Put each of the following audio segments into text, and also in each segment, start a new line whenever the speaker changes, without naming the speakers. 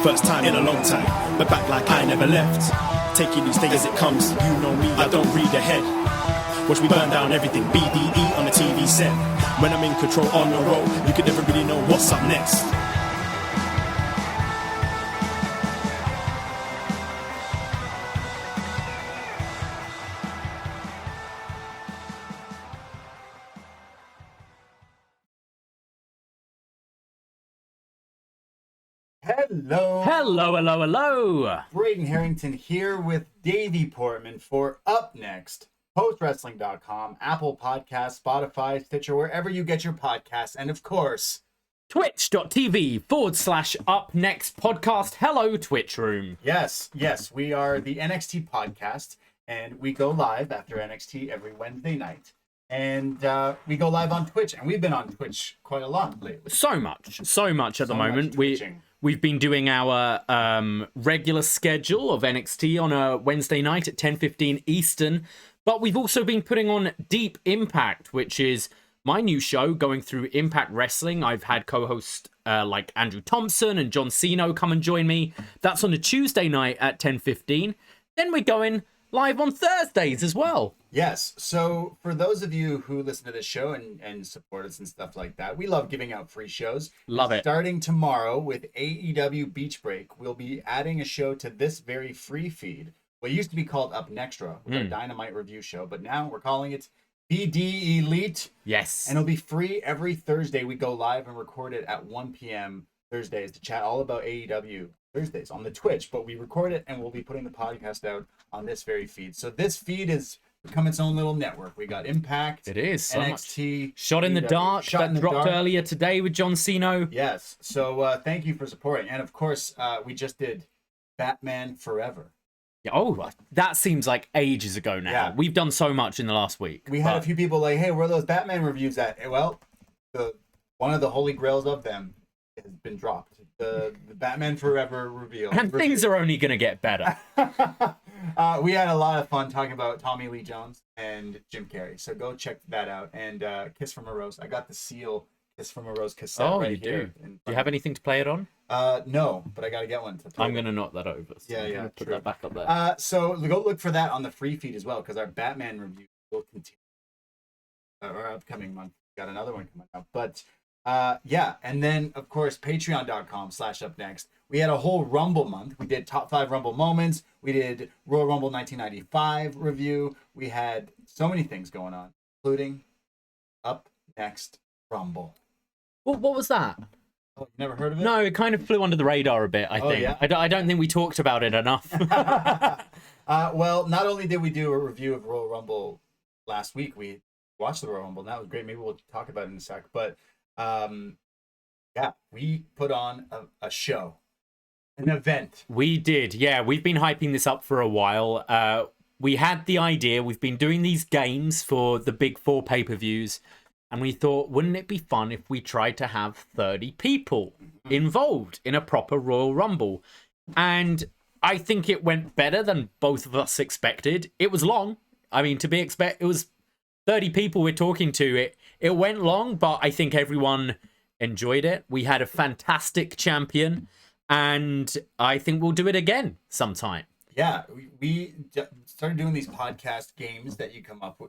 First time in a long time, but back like I never left. Taking these things as it comes, you know me, I don't read ahead. Watch me burn down everything, BDE on the TV set. When I'm in control on the road, you can never really know what's up next.
Hello.
Braden Herrington here with Davie Portman for upNXT, postwrestling.com, Apple Podcasts, Spotify, Stitcher, wherever you get your podcasts, and of course,
twitch.tv/upNXT Podcast. Hello, Twitch room.
Yes, we are the NXT Podcast, and we go live after NXT every Wednesday night. And we go live on Twitch, and we've been on Twitch quite a lot lately.
So much at the moment. We've been doing our regular schedule of NXT on a Wednesday night at 10:15 Eastern, but we've also been putting on Deep Impact, which is my new show going through Impact Wrestling. I've had co-hosts like Andrew Thompson and John Cena come and join me. That's on a Tuesday night at 10:15. Then we're going live on Thursdays as well.
Yes. So for those of you who listen to this show and support us and stuff like that, we love giving out free shows.
Love it.
Starting tomorrow with AEW Beach Break, we'll be adding a show to this very free feed. What used to be called upNXT, with our Dynamite review show, but now we're calling it BD Elite.
Yes.
And it'll be free every Thursday. We go live and record it at 1 p.m. Thursdays to chat all about AEW Thursdays on the Twitch, but we record it and we'll be putting the podcast out on this very feed. So this feed is become its own little network. We got Impact.
It is so
NXT.
Much. Shot in the Dark that dropped earlier today with John Cena.
Yes. So thank you for supporting. And of course, we just did Batman Forever.
Yeah, oh, that seems like ages ago now. Yeah. We've done so much in the last week.
We had a few people like, hey, where are those Batman reviews at? Well, one of the holy grails of them has been dropped. The Batman Forever reveal.
And things are only going to get better.
We had a lot of fun talking about Tommy Lee Jones and Jim Carrey. So go check that out. And Kiss from a Rose. I got the Seal Kiss from a Rose cassette right here.
Do you have anything to play it on?
No, but I got to get one.
I'm going to knock that over.
So yeah.
Put that back up there.
So go look for that on the free feed as well, because our Batman review will continue. Our upcoming month. Got another one coming up. But and then of course patreon.com/upnext. We had a whole Rumble month. We did top 5 Rumble moments. We did Royal Rumble 1995 review. We had so many things going on, including upNXT Rumble.
What was that?
Oh, you never heard of it?
No, it kind of flew under the radar a bit, I think. Yeah? I don't think we talked about it enough.
Well, not only did we do a review of Royal Rumble last week, we watched the Royal Rumble, and that was great. Maybe we'll talk about it in a sec. But we put on a show, an event.
We did, yeah. We've been hyping this up for a while. We had the idea. We've been doing these games for the big 4 pay-per-views, and we thought, wouldn't it be fun if we tried to have 30 people involved in a proper Royal Rumble? And I think it went better than both of us expected. It was long. I mean, it was 30 people we're talking to. It went long, but I think everyone enjoyed it. We had a fantastic champion, and I think we'll do it again sometime.
Yeah, we started doing these podcast games that you came up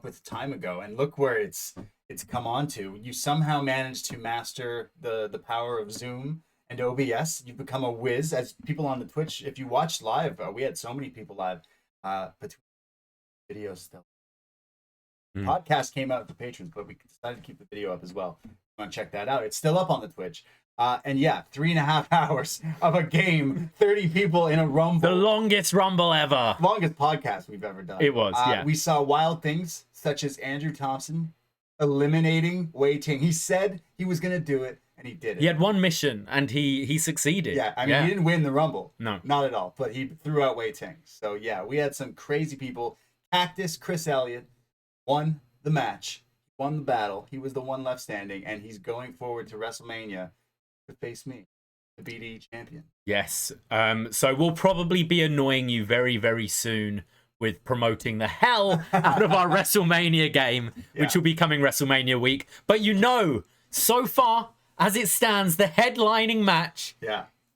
with time ago, and look where it's come on to. You somehow managed to master the power of Zoom and OBS. You've become a whiz. As people on the Twitch, if you watched live, we had so many people live. Between videos still. Podcast came out to patrons, but we decided to keep the video up as well. If you want to check that out, it's still up on the Twitch. And 3.5 hours of a game, 30 people in a Rumble.
The longest Rumble ever.
Longest podcast we've ever done.
It was, yeah.
We saw wild things, such as Andrew Thompson eliminating Wei Ting. He said he was going to do it, and he did it.
He had one mission, and he succeeded.
Yeah, I mean, he didn't win the Rumble.
No.
Not at all, but he threw out Wei Ting. So, we had some crazy people. Cactus Chris Elliott won the match, won the battle. He was the one left standing, and he's going forward to WrestleMania to face me, the BD champion.
Yes. So we'll probably be annoying you very, very soon with promoting the hell out of our WrestleMania game, which will be coming WrestleMania week. But so far, as it stands, the headlining match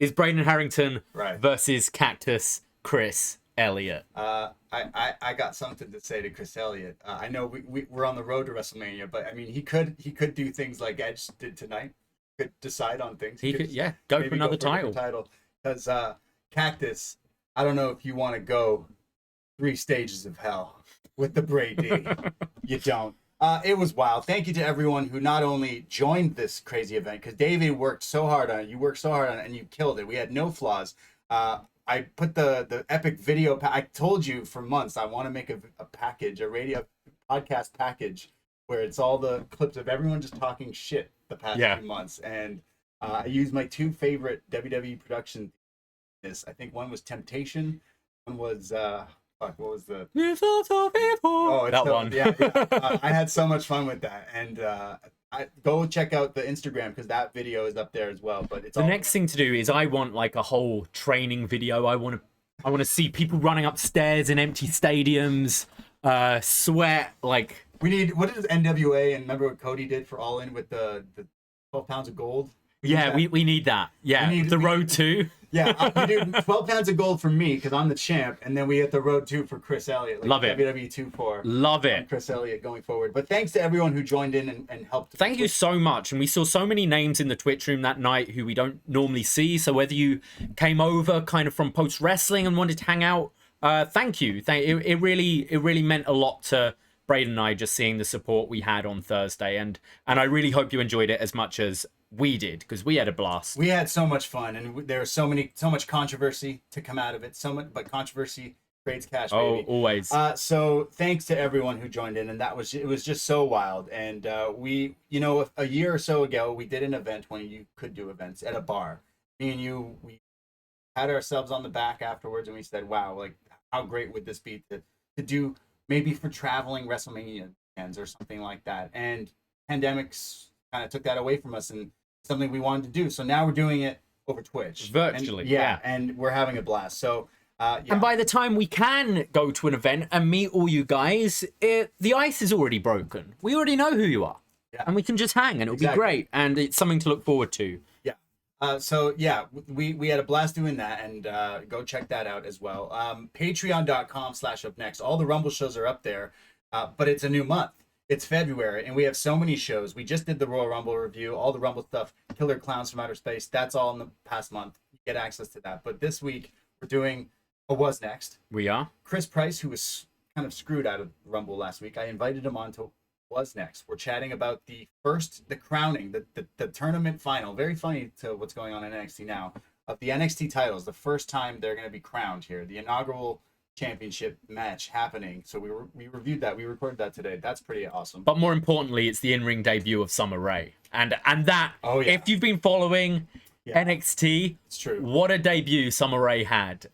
Right.
Braden Herrington
Right.
versus Cactus Chris Elliott.
I got something to say to Chris Elliott. I know we're on the road to WrestleMania, but I mean he could do things like Edge did tonight. Could decide on things.
He could go for another title.
Because Cactus, I don't know if you want to go 3 stages of hell with the Brady. You don't. It was wild. Thank you to everyone who not only joined this crazy event, because Davie worked so hard on it. You worked so hard on it, and you killed it. We had no flaws. I put the epic video. I told you for months I want to make a package, a radio podcast package, where it's all the clips of everyone just talking shit the past few months. And I used my 2 favorite WWE production. I think one was Temptation. One was what was the? Oh,
that one.
Yeah. I had so much fun with that, and go check out the Instagram because that video is up there as well. But it's
the next thing to do is I want like a whole training video. I want to see people running upstairs in empty stadiums, sweat like.
We need, what is NWA, and remember what Cody did for All In with the 12 pounds of gold?
We need that. Yeah, the road to.
Yeah, we do 12 pounds of gold for me because I'm the champ, and then we hit the road 2 for Chris Elliott. Like
Love it.
WWE 2 for
Love it.
Chris Elliott going forward. But thanks to everyone who joined in and helped.
Thank you so much. And we saw so many names in the Twitch room that night who we don't normally see. So whether you came over kind of from post wrestling and wanted to hang out, thank you. It really meant a lot to Braden and I just seeing the support we had on Thursday. And I really hope you enjoyed it as much as we did, because we had a blast.
We had so much fun, and there was so much controversy to come out of it. But controversy creates cash, baby.
Oh, always.
So thanks to everyone who joined in, and it was just so wild. And we, a year or so ago, we did an event when you could do events at a bar. Me and you, we had ourselves on the back afterwards, and we said, "Wow, like how great would this be to do maybe for traveling WrestleMania fans or something like that?" And pandemics kind of took that away from us, and something we wanted to do. So now we're doing it over Twitch.
Virtually,
and, and we're having a blast. So,
And by the time we can go to an event and meet all you guys, the ice is already broken. We already know who you are.
Yeah.
And we can just hang, and it'll be great. And it's something to look forward to.
Yeah. We had a blast doing that, and go check that out as well. Patreon.com/upNXT. All the Rumble shows are up there, but it's a new month. It's February, and we have so many shows. We just did the Royal Rumble review, all the Rumble stuff, Killer Clowns from Outer Space. That's all in the past month. You get access to that. But this week, we're doing a What's Next.
We are.
Chris Price, who was kind of screwed out of Rumble last week, I invited him on to What's Next. We're chatting about the crowning, the tournament final. Very funny to what's going on in NXT now, of the NXT titles. The first time they're going to be crowned here. The inaugural championship match happening. So we reviewed that. We recorded that today. That's pretty awesome.
But more importantly, it's the in-ring debut of Summer Rae. And that, if you've been following NXT,
it's true.
What a debut Summer Rae had.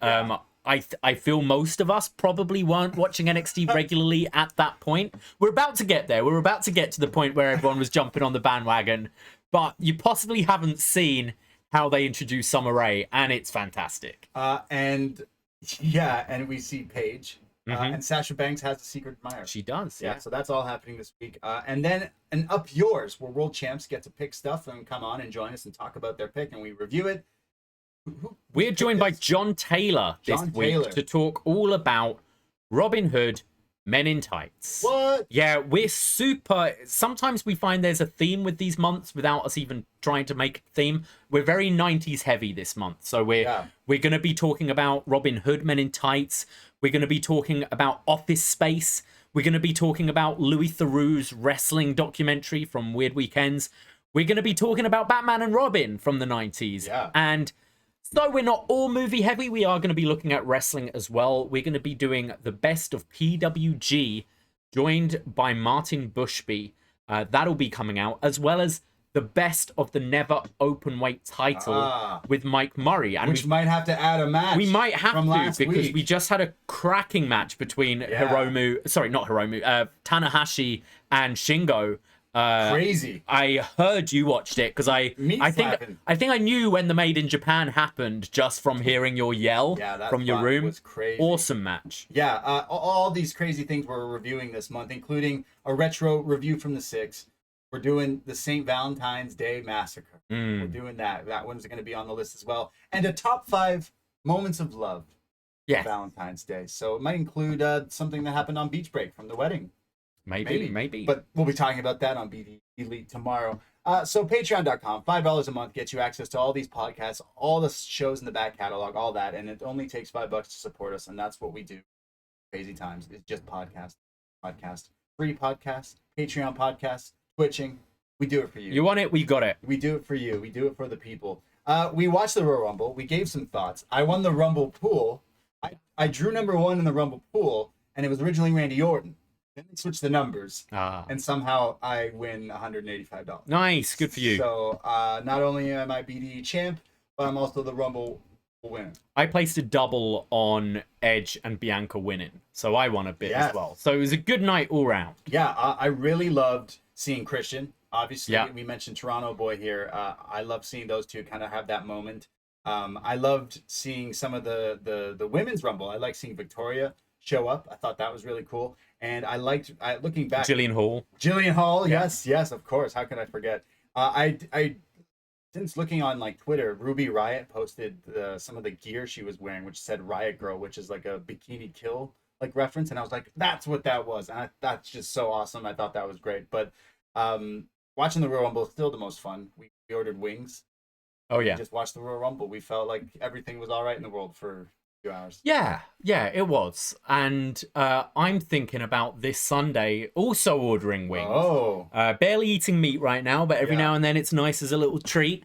I feel most of us probably weren't watching NXT regularly at that point. We're about to get there. We're about to get to the point where everyone was jumping on the bandwagon. But you possibly haven't seen how they introduced Summer Rae, and it's fantastic.
And we see Paige. And Sasha Banks has a secret admirer.
She does, yeah.
So that's all happening this week. And then Up Yours, where world champs get to pick stuff and come on and join us and talk about their pick, and we review it.
We're joined by John Taylor this week to talk all about Robin Hood, Men in Tights.
What?
Yeah, we're super... Sometimes we find there's a theme with these months without us even trying to make a theme. We're very 90s heavy this month. So we're going to be talking about Robin Hood, Men in Tights. We're going to be talking about Office Space. We're going to be talking about Louis Theroux's wrestling documentary from Weird Weekends. We're going to be talking about Batman and Robin from the 90s.
Yeah.
And... though we're not all movie heavy, we are going to be looking at wrestling as well. We're going to be doing the best of PWG, joined by Martin Bushby. That'll be coming out, as well as the best of the Never Openweight title with Mike Murray. And
which might have to add a match.
We might have to, because
week.
we just had a cracking match between Tanahashi and Shingo.
Crazy.
I heard you watched it because I think I knew when the Made in Japan happened just from hearing your yell from your room.
Was crazy.
Awesome match.
Yeah, all these crazy things we're reviewing this month, including a retro review from the 6. We're doing the St. Valentine's Day Massacre. We're doing that. That one's going to be on the list as well. And a top 5 moments of love for Valentine's Day. So it might include something that happened on Beach Break from the wedding.
Maybe.
But we'll be talking about that on BD Elite tomorrow. So patreon.com, $5 a month gets you access to all these podcasts, all the shows in the back catalog, all that. And it only takes $5 to support us. And that's what we do. Crazy times. It's just podcast, free podcast, Patreon podcast, Twitching. We do it for you.
You want it? We got it.
We do it for you. We do it for the people. We watched the Royal Rumble. We gave some thoughts. I won the Rumble pool. I drew number 1 in the Rumble pool, and it was originally Randy Orton. Then they switched the numbers, and somehow I win $185.
Nice. Good for you.
So not only am I BDE champ, but I'm also the Rumble winner.
I placed a double on Edge and Bianca winning, so I won a bit as well. So it was a good night all round.
Yeah, I really loved seeing Christian. Obviously, we mentioned Toronto Boy here. I love seeing those two kind of have that moment. I loved seeing some of the women's Rumble. I like seeing Victoria show up. I thought that was really cool. And I liked, looking back... Jillian Hall, yes, of course. How can I forget? Since looking on like Twitter, Ruby Riot posted some of the gear she was wearing, which said Riot Girl, which is like a Bikini Kill like reference. And I was like, that's what that was. And that's just so awesome. I thought that was great. But watching the Royal Rumble is still the most fun. We ordered wings.
Oh, yeah.
We just watched the Royal Rumble. We felt like everything was all right in the world for a few hours.
Yeah, it was. And I'm thinking about this Sunday also ordering wings.
Oh.
Barely eating meat right now, but every now and then it's nice as a little treat.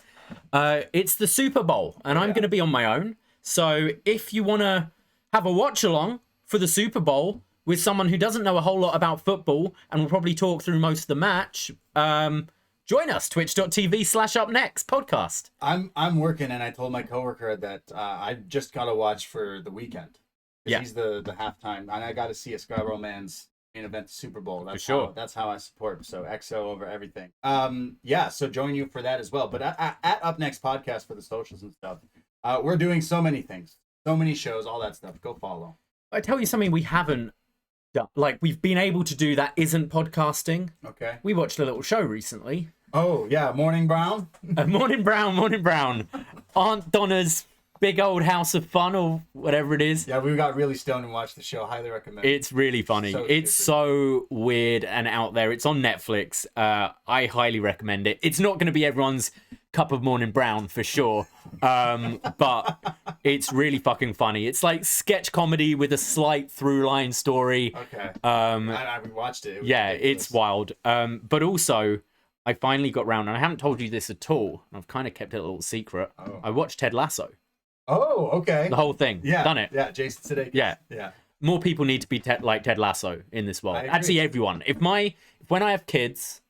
It's the Super Bowl, and I'm going to be on my own. So if you want to have a watch along for the Super Bowl with someone who doesn't know a whole lot about football and will probably talk through most of the match, join us, twitch.tv/upNXT Podcast.
I'm working, and I told my coworker that I just got to watch for the weekend. Yeah. He's the halftime, and I got to see a Scarborough Man's main event, the Super Bowl. That's for sure. That's how I support him. So XO over everything. So join you for that as well. But at upNXT Podcast for the socials and stuff, we're doing so many things, so many shows, all that stuff. Go follow.
I tell you something we haven't done, like we've been able to do that isn't podcasting.
Okay.
We watched a little show recently.
Oh, yeah. Morning Brown?
Morning Brown. Aunt Donna's Big Old House of Fun, or whatever it is.
Yeah, we got really stoned and watched the show. Highly recommend it.
It's really funny. It's so weird and out there. It's on Netflix. I highly recommend it. It's not going to be everyone's cup of Morning Brown for sure, but it's really fucking funny. It's like sketch comedy with a slight through line story.
Okay. I watched it.
It's wild. But also, I finally got round, and I haven't told you this at all. I've kind of kept it a little secret. Oh. I watched Ted Lasso.
Oh, okay.
The whole thing.
Yeah.
Done it.
Yeah, Jason Sudeikis.
Yeah. More people need to be like Ted Lasso in this world. Actually, everyone. When I have kids,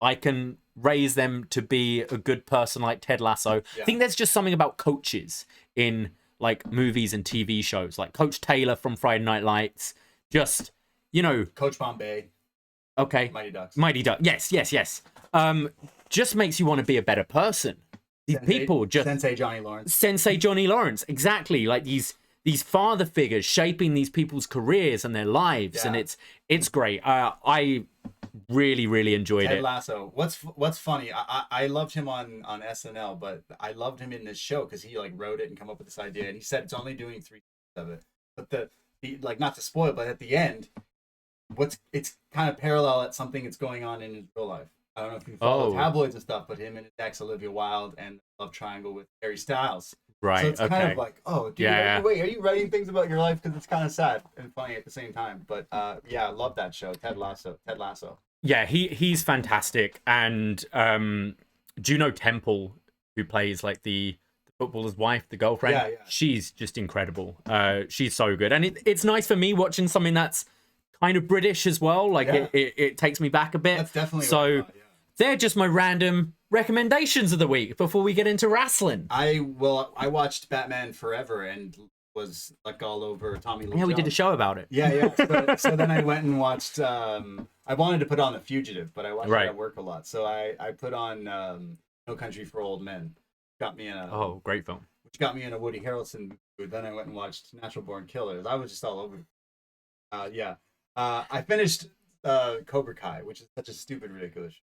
I can raise them to be a good person like Ted Lasso. Yeah. I think there's just something about coaches in like movies and TV shows, like Coach Taylor from Friday Night Lights. Just,
Coach Bombay.
Okay. Mighty Ducks. Yes. Just makes you want to be a better person. Sensei Johnny Lawrence, exactly. Like these father figures shaping these people's careers and their lives, and it's great. I really enjoyed
Ted Lasso. What's funny? I loved him on SNL, but I loved him in this show because he like wrote it and come up with this idea, and he said it's only doing 3 of it. But the like, not to spoil, but at the end, it's kind of parallel at something that's going on in his real life. I don't know if you follow tabloids and stuff, but him and his ex Olivia Wilde and Love Triangle with Harry Styles.
Right.
So it's kind of like, wait, are you writing things about your life? Because it's kind of sad and funny at the same time. But I love that show, Ted Lasso.
Yeah, he's fantastic. And Juno Temple, who plays like the footballer's wife, the girlfriend, she's just incredible. She's so good. And it's nice for me watching something that's kind of British as well. Like it takes me back a bit.
That's definitely
so. They're just my random recommendations of the week before we get into wrestling.
I watched Batman Forever and was like all over Tommy Lee Jones.
We did a show about it.
Yeah. So then I went and watched. I wanted to put on The Fugitive, but I watched it at work a lot. So I put on No Country for Old Men. Got me in a
great film.
Which got me in a Woody Harrelson mood. Then I went and watched Natural Born Killers. I was just all over. I finished Cobra Kai, which is such a stupid, ridiculous show.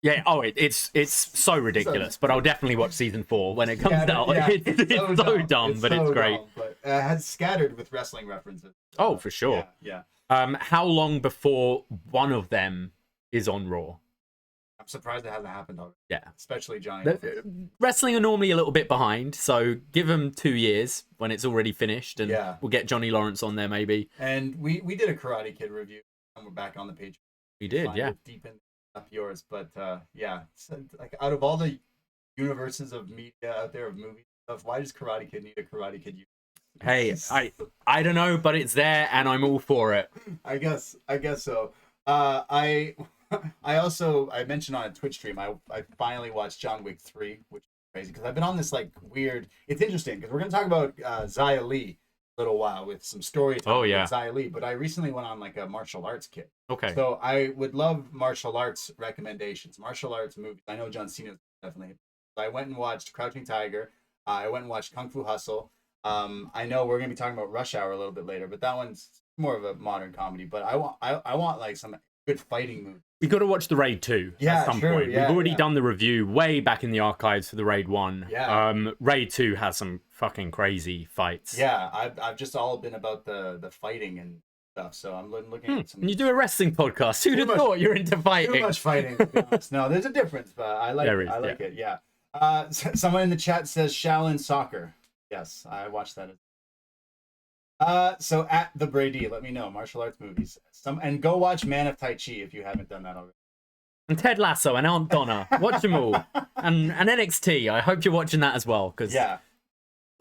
Yeah, it's so ridiculous, but I'll definitely watch season 4 when it comes out.
Yeah,
It's so dumb, but it's great.
Dumb, but has scattered with wrestling references.
Oh, for sure.
Yeah.
How long before one of them is on Raw?
I'm surprised it hasn't happened already.
Yeah.
Especially Johnny.
Wrestling are normally a little bit behind, so give them 2 years when it's already finished, and we'll get Johnny Lawrence on there maybe.
And we did a Karate Kid review, and we're back on the page.
We did, yeah.
Deep in up yours, but so, like out of all the universes of media out there of movies and stuff, why does Karate Kid need a Karate Kid universe?
Hey, I don't know, but it's there, and I'm all for it.
I guess so. I mentioned on a Twitch stream, I finally watched John Wick 3, which is crazy because I've been on this like weird. It's interesting because we're gonna talk about Xia Li a little while with some storytelling. With Xia Li, but I recently went on like a martial arts kick.
Okay.
So I would love martial arts recommendations, martial arts movies. I know John Cena definitely. I went and watched Crouching Tiger. I went and watched Kung Fu Hustle. I know we're gonna be talking about Rush Hour a little bit later, but that one's more of a modern comedy. But I want like some good fighting movies.
We got to watch the Raid 2 at some point.
Yeah,
We've already done the review way back in the archives for the Raid 1.
Yeah.
Raid 2 has some fucking crazy fights.
Yeah, I've just all been about the fighting and stuff. So I'm looking at some.
And you do a wrestling podcast. Who'd have thought you're into fighting?
Too much fighting, to be honest. No, there's a difference, but I like it. I like it. Yeah. Someone in the chat says Shaolin Soccer. Yes, I watched that. So at the Brady, let me know martial arts movies. And go watch Man of Tai Chi if you haven't done that already.
And Ted Lasso and Aunt Donna, watch them all. And NXT, I hope you're watching that as well because
yeah,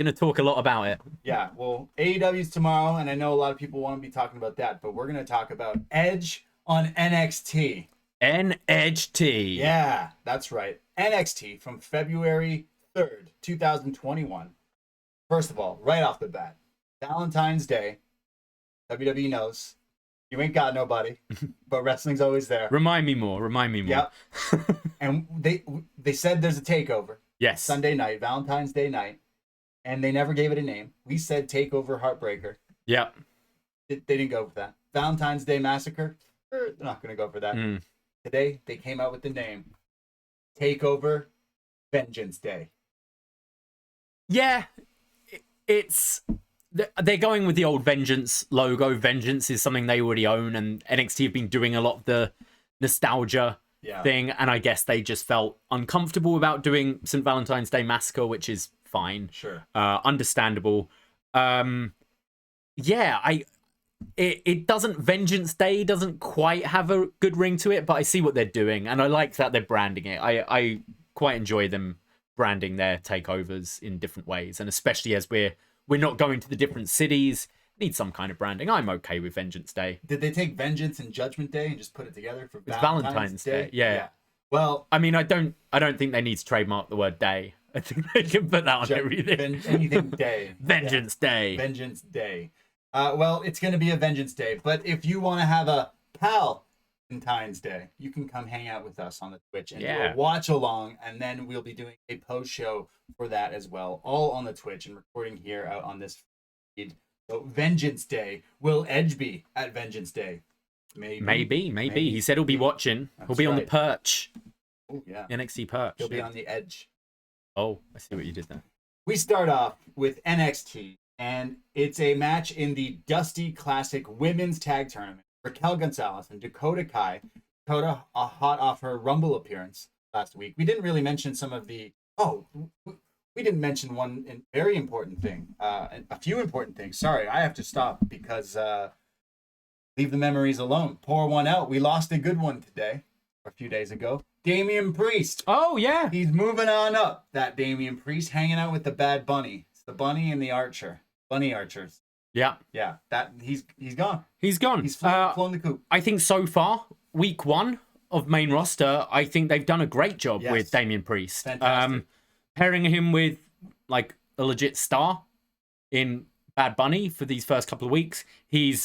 gonna talk a lot about it.
Yeah, well, AEW's tomorrow, and I know a lot of people want to be talking about that, but we're gonna talk about Edge on NXT.
NXT.
Yeah, that's right. NXT from February 3rd, 2021. First of all, right off the bat, Valentine's Day. WWE knows you ain't got nobody, but wrestling's always there.
Remind me more.
Yep. And they said there's a takeover.
Yes.
Sunday night, Valentine's Day night, and they never gave it a name. We said Takeover Heartbreaker.
Yep.
They didn't go for that. Valentine's Day Massacre. They're not going to go for that. Today they came out with the name Takeover Vengeance Day.
Yeah, it's they're going with the old Vengeance logo. Vengeance is something they already own, and NXT have been doing a lot of the nostalgia thing, and I guess they just felt uncomfortable about doing St. Valentine's Day Massacre, which is fine.
Sure.
Understandable. It doesn't, Vengeance Day doesn't quite have a good ring to it, but I see what they're doing, and I like that they're branding it. I quite enjoy them branding their takeovers in different ways, and especially as we're not going to the different cities, need some kind of branding. I'm okay with Vengeance Day.
Did they take Vengeance and Judgment Day and just put it together for
Valentine's Day? Yeah.
Well,
I mean, I don't think they need to trademark the word day. I think they can put that on everything.
Anything day.
Vengeance Day.
Vengeance Day. Well, it's going to be a Vengeance Day, but if you want to have a Valentine's Day, you can come hang out with us on the Twitch and do a watch along, and then we'll be doing a post show for that as well, all on the Twitch and recording here out on this feed. So Vengeance Day. Will Edge be at Vengeance Day? Maybe.
He said he'll be watching. He'll be on the perch.
Oh yeah.
NXT perch.
He'll be on the edge.
Oh, I see what you did there.
We start off with NXT, and it's a match in the Dusty Classic Women's Tag Tournament. Raquel Gonzalez and Dakota Kai. Dakota hot off her Rumble appearance last week. We didn't really mention some of the... we didn't mention one very important thing. A few important things. Sorry, I have to stop because leave the memories alone. Pour one out. We lost a good one today, a few days ago. Damien Priest.
Oh, yeah.
He's moving on up, that Damien Priest, hanging out with the Bad Bunny. It's the Bunny and the Archer. Bunny Archers.
Yeah.
Yeah, he's gone.
He's gone.
He's flown the coop.
I think so far, week 1 of main roster, I think they've done a great job with Damien Priest.
Fantastic.
Pairing him with like a legit star in Bad Bunny for these first couple of weeks. He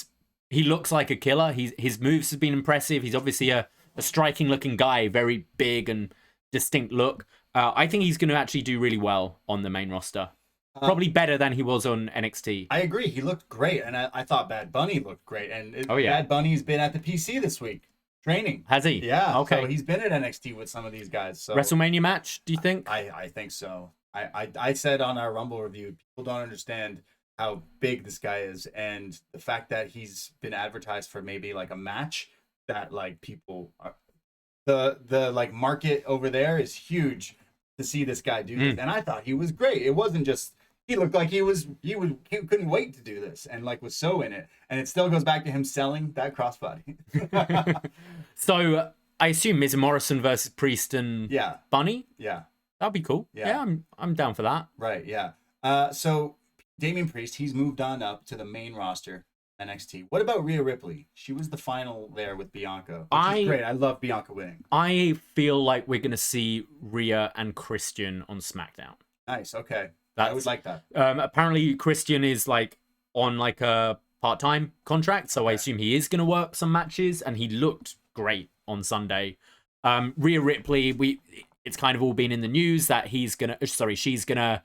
looks like a killer. His moves have been impressive. He's obviously a striking looking guy, very big and distinct look. I think he's going to actually do really well on the main roster. Probably better than he was on NXT.
I agree. He looked great, and I thought Bad Bunny looked great. And
Bad
Bunny's been at the PC this week. training.
Has he?
Yeah.
Okay.
So he's been at NXT with some of these guys. So
WrestleMania match, do you think?
I think so. I said on our Rumble review, people don't understand how big this guy is, and the fact that he's been advertised for maybe like a match that like people are, the like market over there is huge to see this guy do this. And I thought he was great. It wasn't just he looked like he couldn't wait to do this and like was so in it. And it still goes back to him selling that crossbody.
So I assume Miz Morrison versus Priest and Bunny.
Yeah.
That'd be cool. Yeah, I'm down for that.
Right, yeah. So Damien Priest, he's moved on up to the main roster, NXT. What about Rhea Ripley? She was the final there with Bianca, which is great. I love Bianca winning.
I feel like we're going to see Rhea and Christian on SmackDown.
Nice, okay. I would like that.
Apparently, Christian is like on like a part-time contract, so I assume he is going to work some matches, and he looked great on Sunday. Rhea Ripley, it's kind of all been in the news that she's gonna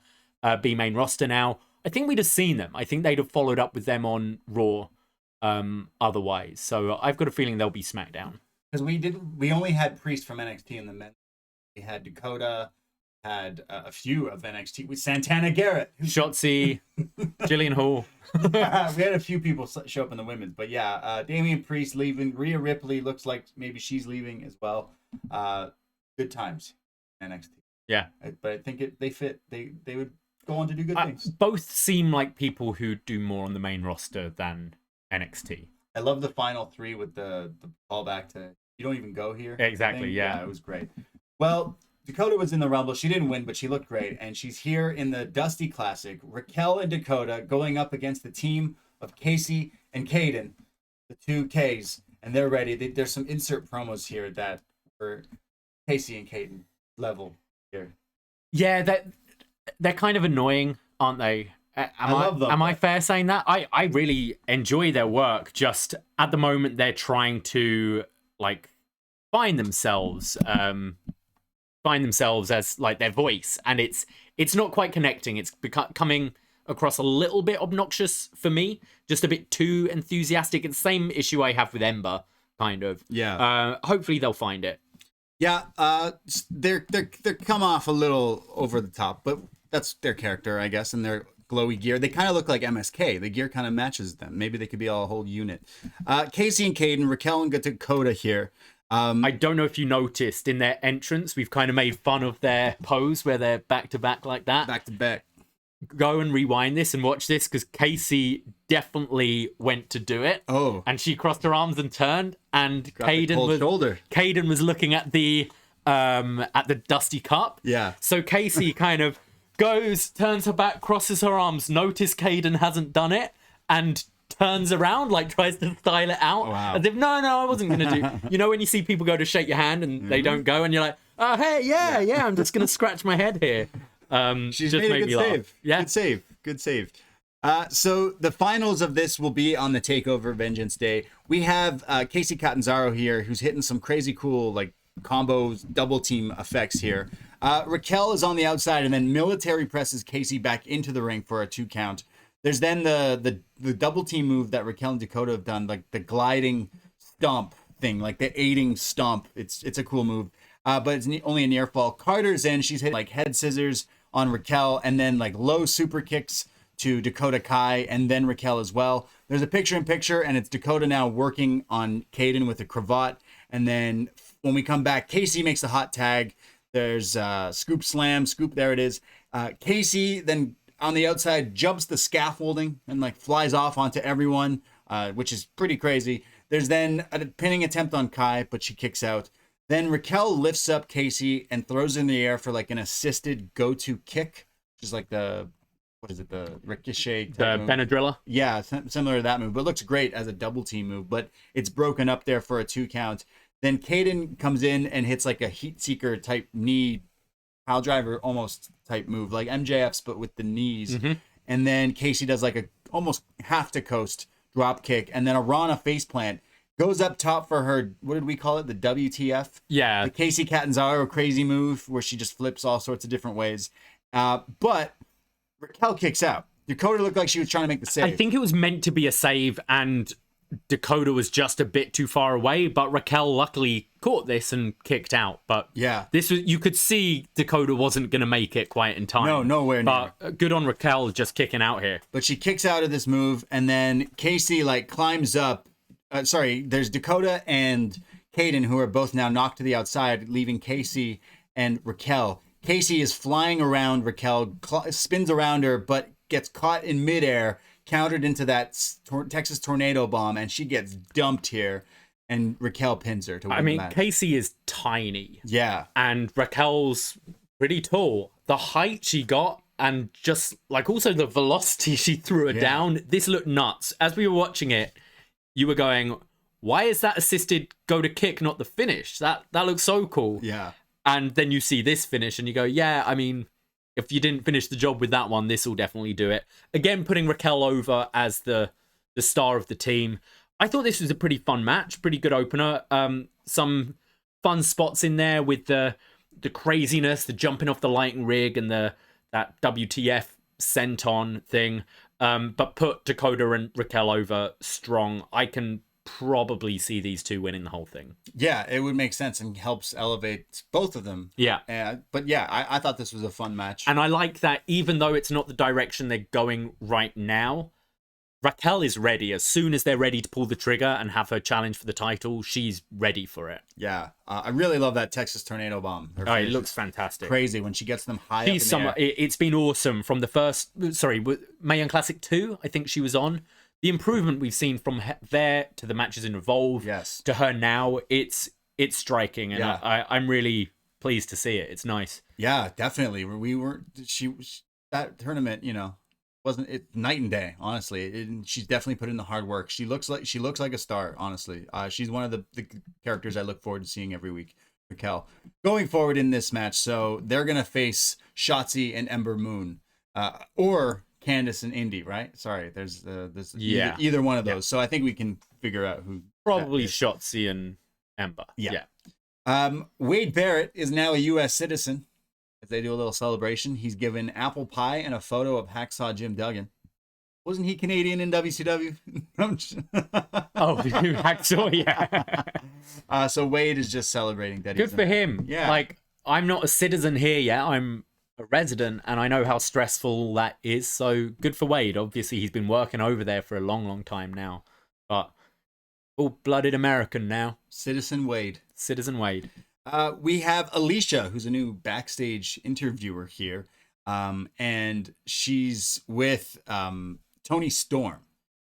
be main roster now. I think we'd have seen them. I think they'd have followed up with them on Raw otherwise. So I've got a feeling they'll be SmackDown.
Because we only had Priest from NXT in the men. We had Dakota, had a few of NXT with Santana Garrett,
Shotzi, Jillian Hall.
We had a few people show up in the women's, but Damien Priest leaving. Rhea Ripley looks like maybe she's leaving as well. Good times, NXT.
Yeah,
but I think they fit. They would go on to do good things.
Both seem like people who do more on the main roster than NXT.
I love the final three with the callback to "You don't even go here."
Exactly. Yeah,
it was great. Well, Dakota was in the Rumble. She didn't win, but she looked great. And she's here in the Dusty Classic. Raquel and Dakota going up against the team of Kacy and Kayden, the two Ks. And they're ready. There's some insert promos here that were Kacy and Kayden level here.
Yeah, they're kind of annoying, aren't they?
I love them.
Am I fair saying that? I really enjoy their work. Just at the moment, they're trying to like find themselves as like their voice, and it's not quite connecting. It's coming across a little bit obnoxious for me, just a bit too enthusiastic. It's the same issue I have with Ember, kind of.
Yeah.
Hopefully they'll find it.
Yeah. They're come off a little over the top, but that's their character, I guess, and their glowy gear. They kind of look like MSK. The gear kind of matches them. Maybe they could be a whole unit. Kacy and Kayden, Raquel and Dakota here.
I don't know if you noticed in their entrance, we've kind of made fun of their pose where they're back to back like that.
Back to back.
Go and rewind this and watch this, because Kacy definitely went to do it.
Oh.
And she crossed her arms and turned, and Kayden was looking at the Dusty Cup.
Yeah.
So Kacy kind of turns her back, crosses her arms, notice Kayden hasn't done it, and turns around, like tries to style it out.
Wow.
As if, no, I wasn't going to do. You know when you see people go to shake your hand and they don't go, and you're like, oh, hey, yeah, I'm just going to scratch my head here.
She's
just
made a good save.
Yeah.
Good save. So the finals of this will be on the TakeOver Vengeance Day. We have Kacy Catanzaro here, who's hitting some crazy cool like combos, double team effects here. Raquel is on the outside, and then military presses Kacy back into the ring for a 2 count. There's then the double team move that Raquel and Dakota have done, like the gliding stomp thing, like the aiding stomp. It's a cool move, but it's only a near fall. Carter's in. She's hit like head scissors on Raquel, and then like low super kicks to Dakota Kai, and then Raquel as well. There's a picture-in-picture, and it's Dakota now working on Kayden with a cravat. And then when we come back, Kacy makes the hot tag. There's scoop slam, there it is. Kacy then on the outside jumps the scaffolding and like flies off onto everyone, which is pretty crazy. There's then a pinning attempt on Kai, but she kicks out. Then Raquel lifts up Kacy and throws her in the air for like an assisted go-to kick, which is like the ricochet?
The Benadrylla?
Yeah, similar to that move, but looks great as a double team move, but it's broken up there for a 2 count. Then Kayden comes in and hits like a heat seeker type knee, pile driver almost type move, like MJF's, but with the knees.
Mm-hmm.
And then Kacy does like a almost half to coast drop kick, and then a Rana faceplant. Goes up top for her, what did we call it? The WTF?
Yeah.
The Kacy Catanzaro crazy move where she just flips all sorts of different ways. But Raquel kicks out. Dakota looked like she was trying to make the save.
I think it was meant to be a save, and Dakota was just a bit too far away, but Raquel luckily caught this and kicked out. But
yeah,
this was, you could see Dakota wasn't going to make it quite in time.
No, nowhere near.
But good on Raquel just kicking out here.
But she kicks out of this move, and then Kacy like climbs up. There's Dakota and Kayden, who are both now knocked to the outside, leaving Kacy and Raquel. Kacy is flying around Raquel, spins around her, but gets caught in midair, countered into that Texas tornado bomb, and she gets dumped here, and Raquel pins her to win the match.
Kacy is tiny.
Yeah.
And Raquel's pretty tall. The height she got, and just like also the velocity she threw her down, this looked nuts. As we were watching it, you were going, why is that assisted go to kick, not the finish? That looks so cool.
Yeah.
And then you see this finish and you go, yeah, I mean, if you didn't finish the job with that one, this will definitely do it. Again, putting Raquel over as the star of the team. I thought this was a pretty fun match, pretty good opener. Some fun spots in there with the craziness, the jumping off the lighting rig and that WTF senton thing. But put Dakota and Raquel over strong. I can probably see these two winning the whole thing.
Yeah, it would make sense and helps elevate both of them.
Yeah.
But yeah, I thought this was a fun match.
And I like that even though it's not the direction they're going right now, Raquel is ready. As soon as they're ready to pull the trigger and have her challenge for the title, she's ready for it.
Yeah. I really love that Texas tornado bomb.
It looks fantastic.
Crazy when she gets them high up in the air.
It's been awesome from the first, Mae Young Classic 2, I think she was on. The improvement we've seen from there to the matches in Evolve to her now, it's striking, and I'm really pleased to see it. It's nice.
Yeah, definitely. That tournament, wasn't it night and day? Honestly, she's definitely put in the hard work. She looks like a star. Honestly, she's one of the characters I look forward to seeing every week. Raquel going forward in this match, so they're gonna face Shotzi and Ember Moon, or Candice and Indy, right? Sorry, there's either one of those. So I think we can figure out who.
Probably Shotzi and Ember. Yeah.
Wade Barrett is now a U.S. citizen. As they do a little celebration, he's given apple pie and a photo of Hacksaw Jim Duggan. Wasn't he Canadian in WCW?
Hacksaw, yeah.
So Wade is just celebrating that.
Good for him.
Yeah.
Like, I'm not a citizen here yet. I'm a resident, and I know how stressful that is. So good for Wade. Obviously, he's been working over there for a long, long time now. But full-blooded American now.
Citizen Wade. We have Alicia, who's a new backstage interviewer here. And she's with Tony Storm.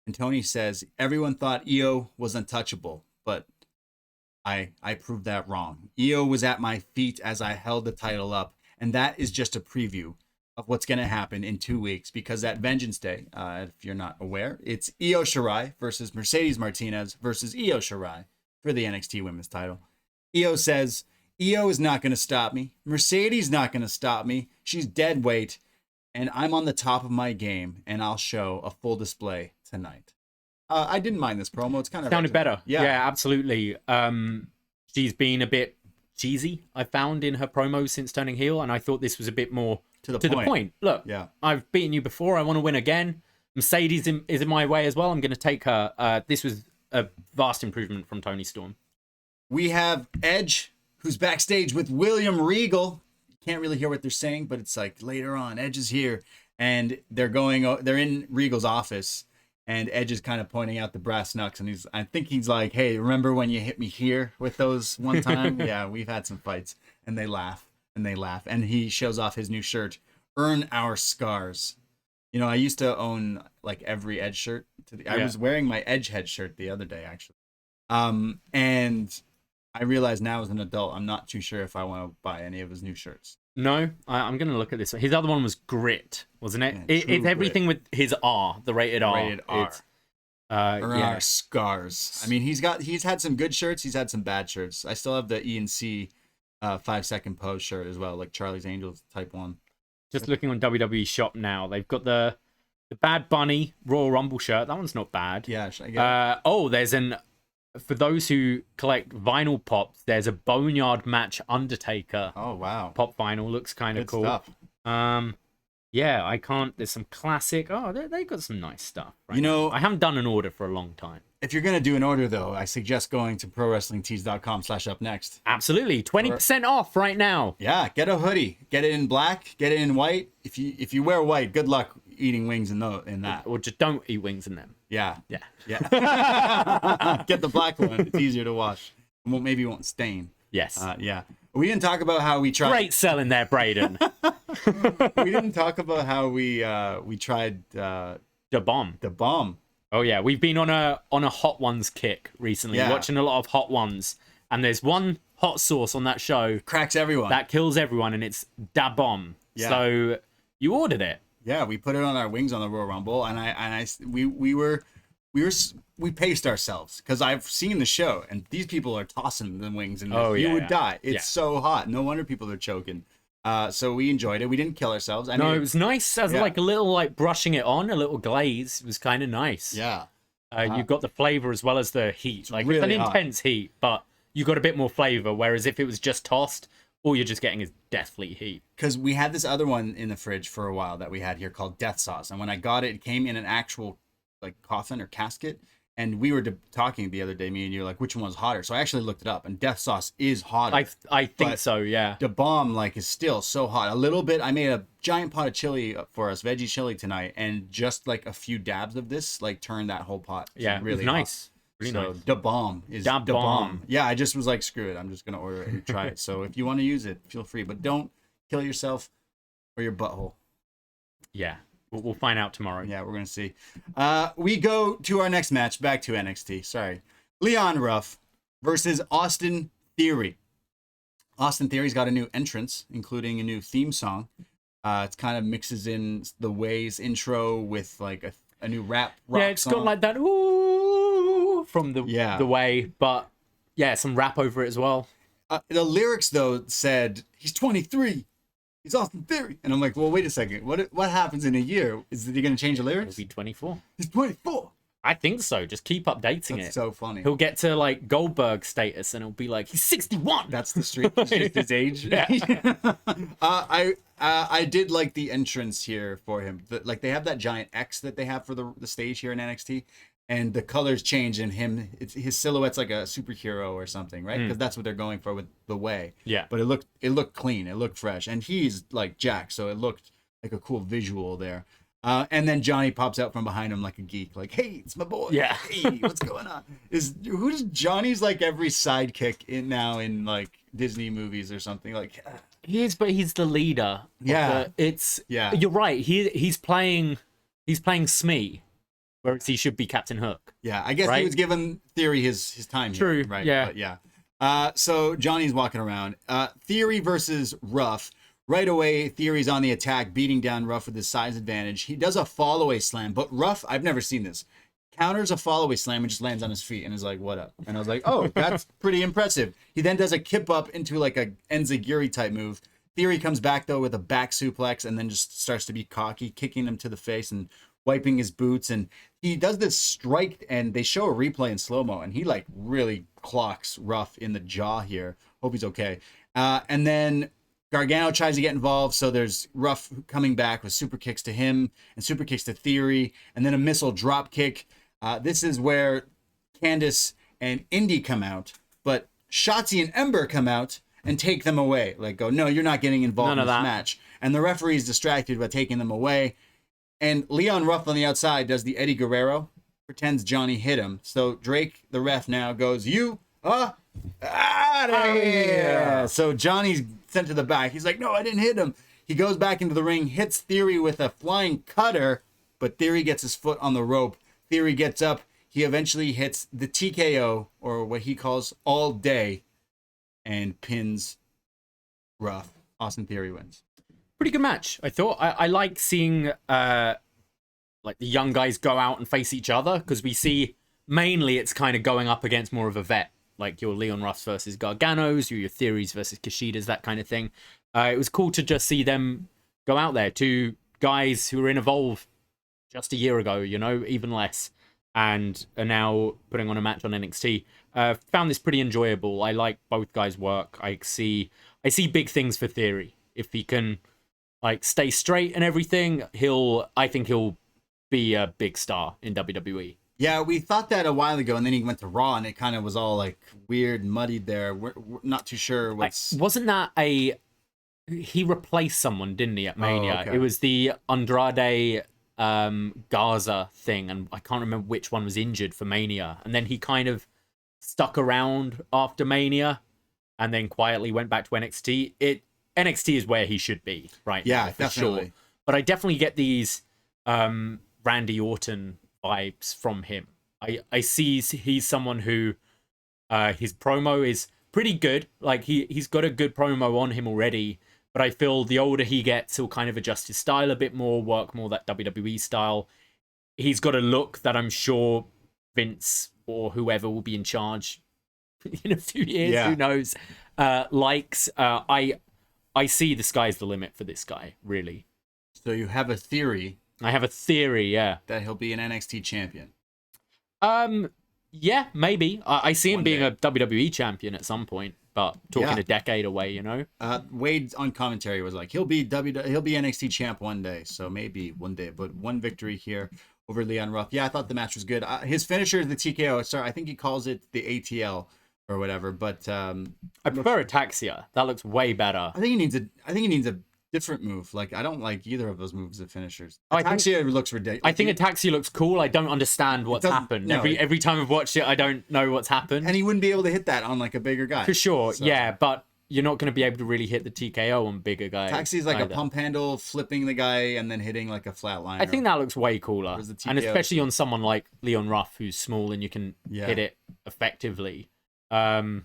And Tony says, everyone thought Io was untouchable, but I proved that wrong. Io was at my feet as I held the title up. And that is just a preview of what's going to happen in 2 weeks, because at Vengeance Day, if you're not aware, it's Io Shirai versus Mercedes Martinez versus Io Shirai for the NXT Women's title. Io says, Io is not going to stop me. Mercedes not going to stop me. She's dead weight, and I'm on the top of my game, and I'll show a full display tonight. I didn't mind this promo. It's kind of
sounded better. Yeah, absolutely. She's been a bit cheesy, I found, in her promos since turning heel, and I thought this was a bit more to the point. Look, I've beaten you before. I want to win again. Mercedes is in my way as well. I'm going to take her. This was a vast improvement from Tony Storm.
We have Edge, who's backstage with William Regal. You can't really hear what they're saying, but it's like later on, Edge is here, and they're in Regal's office, and Edge is kind of pointing out the brass knucks, and I think he's like, hey, remember when you hit me here with those one time? Yeah, we've had some fights. And they laugh, and he shows off his new shirt, Earn Our Scars. I used to own like every Edge shirt. I was wearing my Edge head shirt the other day, actually. And I realize now as an adult, I'm not too sure if I want to buy any of his new shirts.
No, I'm going to look at this. His other one was Grit, wasn't it? Yeah, it's everything with his R, the rated R.
Rated R. Our Scars. I mean, he's had some good shirts. He's had some bad shirts. I still have the E&C 5-second pose shirt as well, like Charlie's Angels type one.
Just looking on WWE Shop now, they've got the Bad Bunny Royal Rumble shirt. That one's not bad.
Yeah, I get it.
There's for those who collect vinyl pops, there's a Boneyard Match Undertaker.
Oh, wow.
Pop vinyl. Looks kind of cool.
Stuff.
Yeah, I can't. There's some classic. Oh, they got some nice stuff. Right I haven't done an order for a long time.
If you're gonna do an order though, I suggest going to prowrestlingtees.com/upNXT.
Absolutely, 20% off right now.
Yeah, get a hoodie. Get it in black. Get it in white. If you wear white, good luck eating wings in that.
Or just don't eat wings in them.
Yeah.
Yeah.
Get the black one. It's easier to wash. Maybe it won't stain.
Yes.
Yeah. We didn't talk about how we tried.
Great selling there, Braden.
We didn't talk about how we tried
The bomb.
the bomb.
Oh yeah, we've been on a Hot Ones kick recently, watching a lot of Hot Ones, and there's one hot sauce on that show
Cracks everyone.
that kills everyone, and it's Da Bomb.
Yeah.
So you ordered it.
Yeah, we put it on our wings on the Royal Rumble, and we paced ourselves because I've seen the show, and these people are tossing the wings, and you would die. It's so hot. No wonder people are choking. So we enjoyed it. We didn't kill ourselves.
It was nice as like a little like brushing it on, a little glaze. It was kind of nice.
Yeah.
You got the flavor as well as the heat. Like
really
it's an
hot.
intense heat, but you got a bit more flavor. Whereas if it was just tossed, all you're just getting is deathly heat.
Because we had this other one in the fridge for a while that we had here called Death Sauce, and when I got it, it came in an actual like coffin or casket. And we were talking the other day, me and you, like, which one was hotter? So I actually looked it up, and Death Sauce is hotter.
I think so, yeah.
The bomb, like, is still so hot. A little bit, I made a giant pot of chili for us, veggie chili tonight, and just, like, a few dabs of this, like, turned that whole pot.
Yeah,
really
nice.
Hot.
Really
so
nice.
the bomb is
Da
the
bomb.
bomb. Yeah, I just was like, screw it. I'm just going to order it and try it. So if you want to use it, feel free. But don't kill yourself or your butthole.
Yeah. We'll find out tomorrow.
Yeah, we're going to see. We go to our next match, back to NXT. Sorry. Leon Ruff versus Austin Theory. Austin Theory's got a new entrance, including a new theme song. It kind of mixes in the Ways intro with like a new rock
it's
song.
got like that ooh from the way, but yeah, some rap over it as well.
The lyrics, though, said, he's 23. He's Austin Theory. And I'm like, well, wait a second. What happens in a year? Is he going to change the lyrics?
He'll be 24.
He's 24.
I think so. Just keep updating
That's
it.
so funny.
He'll get to like Goldberg status and it'll be like, he's 61.
That's the streak. It's just his age.
Yeah.
I did like the entrance here for him. Like they have that giant X that they have for the stage here in NXT. And the colors change in him. His silhouette's like a superhero or something, right? Because that's what they're going for with the way.
Yeah.
But it looked clean. It looked fresh. And he's like Jack, so it looked like a cool visual there. And then Johnny pops out from behind him like a geek, like, "Hey, it's my boy.
Yeah.
Hey, what's going on?" Who's Johnny's like every sidekick in like Disney movies or something like.
He is, but he's the leader.
Yeah.
You're right. He's playing Smee. Whereas he should be Captain Hook.
Yeah, I guess he was giving Theory his time here.
True,
Right.
yeah.
But yeah. So Johnny's walking around. Theory versus Ruff. Right away, Theory's on the attack, beating down Ruff with his size advantage. He does a fall-away slam, but Ruff, I've never seen this, counters a fall-away slam and just lands on his feet and is like, "What up?" And I was like, oh, that's pretty impressive. He then does a kip up into like a Enziguri type move. Theory comes back, though, with a back suplex and then just starts to be cocky, kicking him to the face and wiping his boots. And he does this strike, and they show a replay in slow-mo, and he like really clocks Ruff in the jaw here. Hope he's okay. And then Gargano tries to get involved, so there's Ruff coming back with super kicks to him and super kicks to Theory, and then a missile drop kick. This is where Candice and Indy come out, but Shotzi and Ember come out and take them away. Like, go, no, you're not getting involved in this match. And the referee's distracted by taking them away. And Leon Ruff on the outside does the Eddie Guerrero, pretends Johnny hit him. So Drake, the ref, now goes, "You out of here." So Johnny's sent to the back. He's like, "No, I didn't hit him." He goes back into the ring, hits Theory with a flying cutter, but Theory gets his foot on the rope. Theory gets up. He eventually hits the TKO, or what he calls all day, and pins Ruff. Austin Theory wins.
Pretty good match, I thought. I like seeing like the young guys go out and face each other, because we see mainly it's kind of going up against more of a vet, like your Leon Ruffs versus Garganos, your Theories versus Kushidas, that kind of thing. It was cool to just see them go out there, two guys who were in Evolve just a year ago, even less, and are now putting on a match on NXT. Found this pretty enjoyable. I like both guys' work. I see big things for Theory. If he can like stay straight and everything, I think he'll be a big star in WWE.
Yeah, we thought that a while ago, and then he went to Raw, and it kind of was all like weird and muddied there. We're not too sure what's.
Wasn't that he replaced someone, didn't he, at Mania?
okay.
It was the Andrade Garza thing, and I can't remember which one was injured for Mania. And then he kind of stuck around after Mania, and then quietly went back to NXT. NXT is where he should be right now, for
definitely.
sure. But I definitely get these Randy Orton vibes from him. I see he's someone who his promo is pretty good. Like he's got a good promo on him already. But I feel the older he gets, he'll kind of adjust his style a bit more, work more that WWE style. He's got a look that I'm sure Vince or whoever will be in charge in a few years, who knows, likes. I see the sky's the limit for this guy, really.
So you have a theory.
I have a theory, yeah.
That he'll be an NXT champion.
Yeah, maybe. I see him
One
being
day.
a WWE champion at some point, but talking a decade away, you know?
Wade on commentary was like, he'll be NXT champ one day. So maybe one day, but one victory here over Leon Ruff. Yeah, I thought the match was good. His finisher, the TKO. Sorry, I think he calls it the ATL or whatever. But
I prefer Ataxia. That looks way better.
I think he needs a different move. Like, I don't like either of those moves as finishers.
I think-
Ataxia looks ridiculous.
I think Ataxia looks cool. I don't understand what's
doesn't-
happened.
no,
Every time I've watched it, I don't know what's happened.
and he wouldn't be able to hit that on like a bigger guy.
For sure,
So-
yeah, but you're not going to be able to really hit the TKO on bigger guys.
Taxi's like
either.
a pump handle, flipping the guy and then hitting like a flat line.
I think that looks way cooler.
Whereas the
And
TKO
especially on someone like Leon Ruff, who's small and you can hit it effectively. But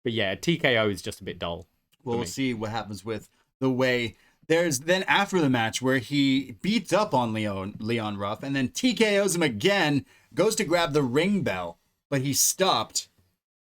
yeah, TKO is just a bit dull.
We'll see what happens with the way. There's then after the match where he beats up on Leon Ruff and then TKOs him again, goes to grab the ring bell, but he's stopped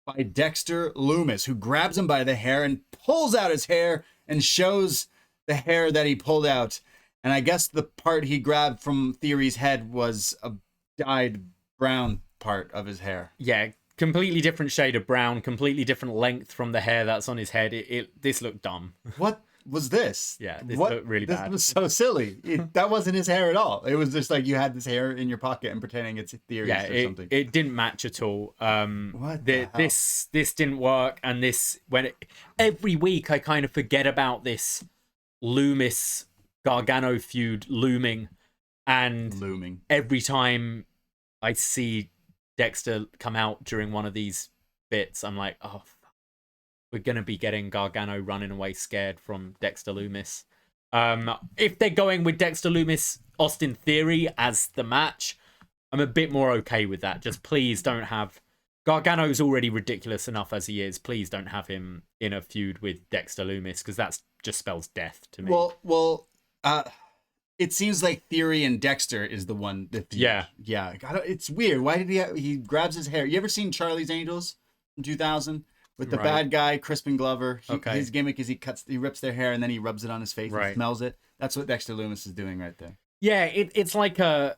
by Dexter Lumis, who grabs him by the hair and pulls out his hair and shows the hair that he pulled out. And I guess the part he grabbed from Theory's head was a dyed brown part of his hair.
Yeah, completely different shade of brown, completely different length from the hair that's on his head. This looked dumb.
What was this?
Yeah, this looked really bad.
This was so silly. That wasn't his hair at all. It was just like you had this hair in your pocket and pretending it's Theory's or something.
It didn't match at all.
What the hell?
This didn't work, and every week I kind of forget about this Loomis Gargano feud looming, and every time I see Dexter come out during one of these bits, I'm like, oh, we're going to be getting Gargano running away scared from Dexter Lumis. If they're going with Dexter Lumis, Austin Theory as the match, I'm a bit more okay with that. Just please don't have... Gargano's already ridiculous enough as he is. Please don't have him in a feud with Dexter Lumis, because that just spells death to me.
Well, it seems like Theory and Dexter is the one that... Yeah. It's weird. Why did he grabs his hair? You ever seen Charlie's Angels in 2000? With the bad guy, Crispin Glover. His gimmick is he rips their hair and then he rubs it on his face and smells it. That's what Dexter Lumis is doing right there.
Yeah, it's like a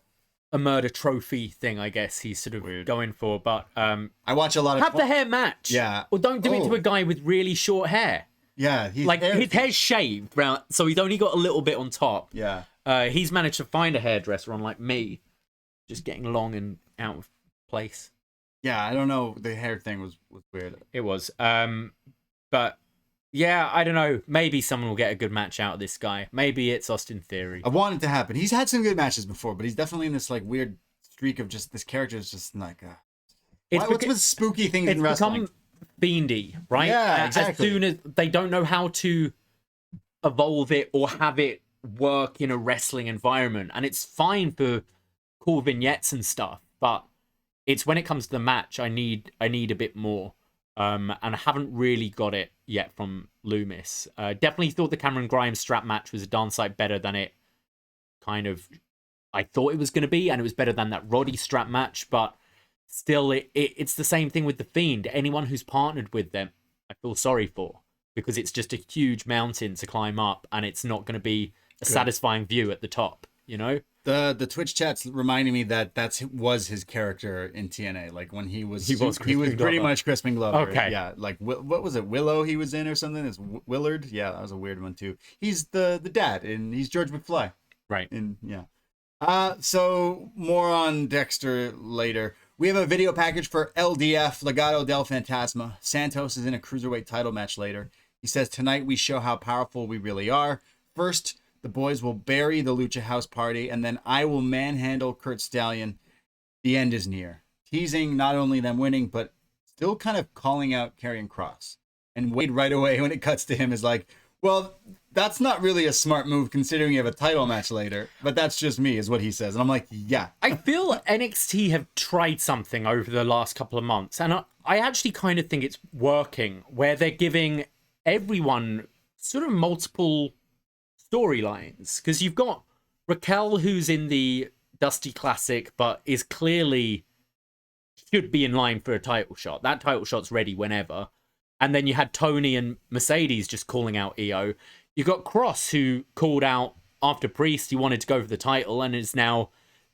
murder trophy thing, I guess he's sort of going for. But
I watch a lot of...
Have the hair match.
Yeah.
Or don't do it to a guy with really short hair.
Yeah.
His hair's shaved, so he's only got a little bit on top.
Yeah.
He's managed to find a hairdresser, unlike me, just getting long and out of place.
Yeah, I don't know. The hair thing was weird.
It was. But yeah, I don't know. Maybe someone will get a good match out of this guy. Maybe it's Austin Theory.
I want it to happen. He's had some good matches before, but he's definitely in this like weird streak of just this character is just like what's with spooky things in wrestling?
It's become fiendy, right?
Yeah, exactly.
As soon as they don't know how to evolve it or have it work in a wrestling environment, and it's fine for cool vignettes and stuff, but it's when it comes to the match, I need a bit more, and I haven't really got it yet from Lumis. Definitely thought the Cameron Grimes strap match was a darn sight better than it kind of I thought it was going to be, and it was better than that Roddy strap match, but still, it's the same thing with The Fiend. Anyone who's partnered with them, I feel sorry for, because it's just a huge mountain to climb up, and it's not going to be a satisfying view at the top, you know?
The Twitch chat's reminding me that was his character in TNA. Like when he was pretty much Crispin Glover.
Okay.
Yeah. Like what was it? Willow he was in or something? It's Willard. Yeah, that was a weird one too. He's the dad and he's George McFly.
Right.
And yeah. So more on Dexter later. We have a video package for LDF, Legado Del Fantasma. Santos is in a cruiserweight title match later. He says, tonight we show how powerful we really are. First, the boys will bury the Lucha House Party, and then I will manhandle Curt Stallion. The end is near. Teasing not only them winning, but still kind of calling out Karrion Kross. And Wade right away, when it cuts to him, is like, well, that's not really a smart move considering you have a title match later. But that's just me, is what he says. And I'm like, yeah.
I feel NXT have tried something over the last couple of months. And I actually kind of think it's working, where they're giving everyone sort of multiple storylines. Because you've got Raquel, who's in the Dusty Classic, but is clearly should be in line for a title shot. That title shot's ready whenever. And then you had Tony and Mercedes just calling out EO. You got Kross, who called out after Priest. He wanted to go for the title and is now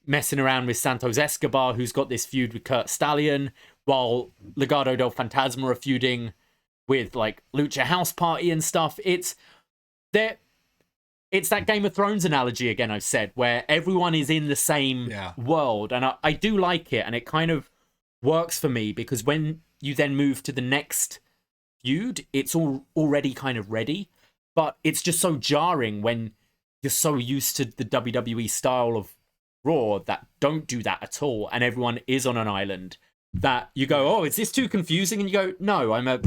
messing around with Santos Escobar, who's got this feud with Curt Stallion, while Legado del Fantasma are feuding with like Lucha House Party and stuff. It's that Game of Thrones analogy again, I've said, where everyone is in the same world. And I do like it. And it kind of works for me because when you then move to the next feud, it's already kind of ready. But it's just so jarring when you're so used to the WWE style of Raw that don't do that at all. And everyone is on an island that you go, oh, is this too confusing? And you go, no, I'm a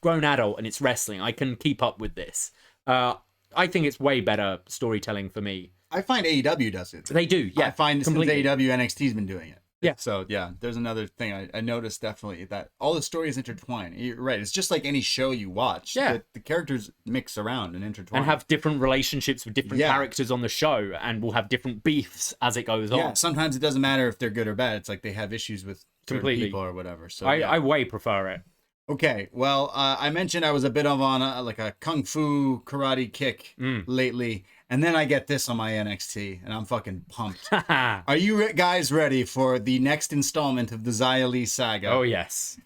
grown adult and it's wrestling. I can keep up with this. I think it's way better storytelling for me.
I find AEW does it.
They do, yeah.
I find
completely.
Since AEW NXT's been doing it.
Yeah.
So, yeah, there's another thing I noticed definitely that all the stories intertwine. You're right. It's just like any show you watch.
Yeah.
The characters mix around and intertwine.
And have different relationships with different characters on the show and will have different beefs as it goes on.
Yeah, sometimes it doesn't matter if they're good or bad. It's like they have issues with certain people or whatever. So
I way prefer it.
Okay, well, I mentioned I was a bit of on a kung fu karate kick lately, and then I get this on my NXT, and I'm fucking pumped. Are you guys ready for the next installment of the Xia Li saga?
Oh, yes.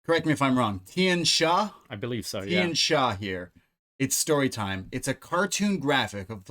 Correct me if I'm wrong. Tian Sha?
I believe so,
Tian Sha here. It's story time. It's a cartoon graphic of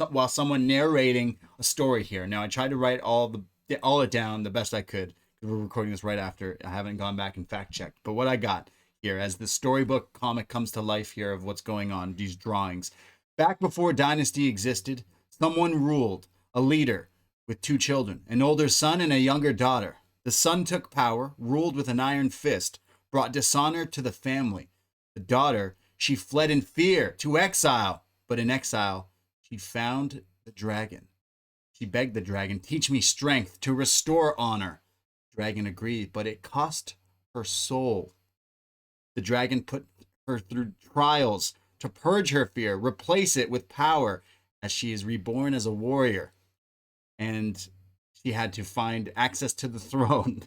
while someone narrating a story here. Now, I tried to write all it down the best I could. We're recording this right after. I haven't gone back and fact checked. But what I got here as the storybook comic comes to life here of what's going on, these drawings. Back before Dynasty existed, someone ruled, a leader with 2 children, an older son and a younger daughter. The son took power, ruled with an iron fist, brought dishonor to the family. The daughter, she fled in fear to exile, but in exile, she found the dragon. She begged the dragon, teach me strength to restore honor. Dragon agreed, but it cost her soul. The dragon put her through trials to purge her fear, replace it with power as she is reborn as a warrior. And she had to find access to the throne.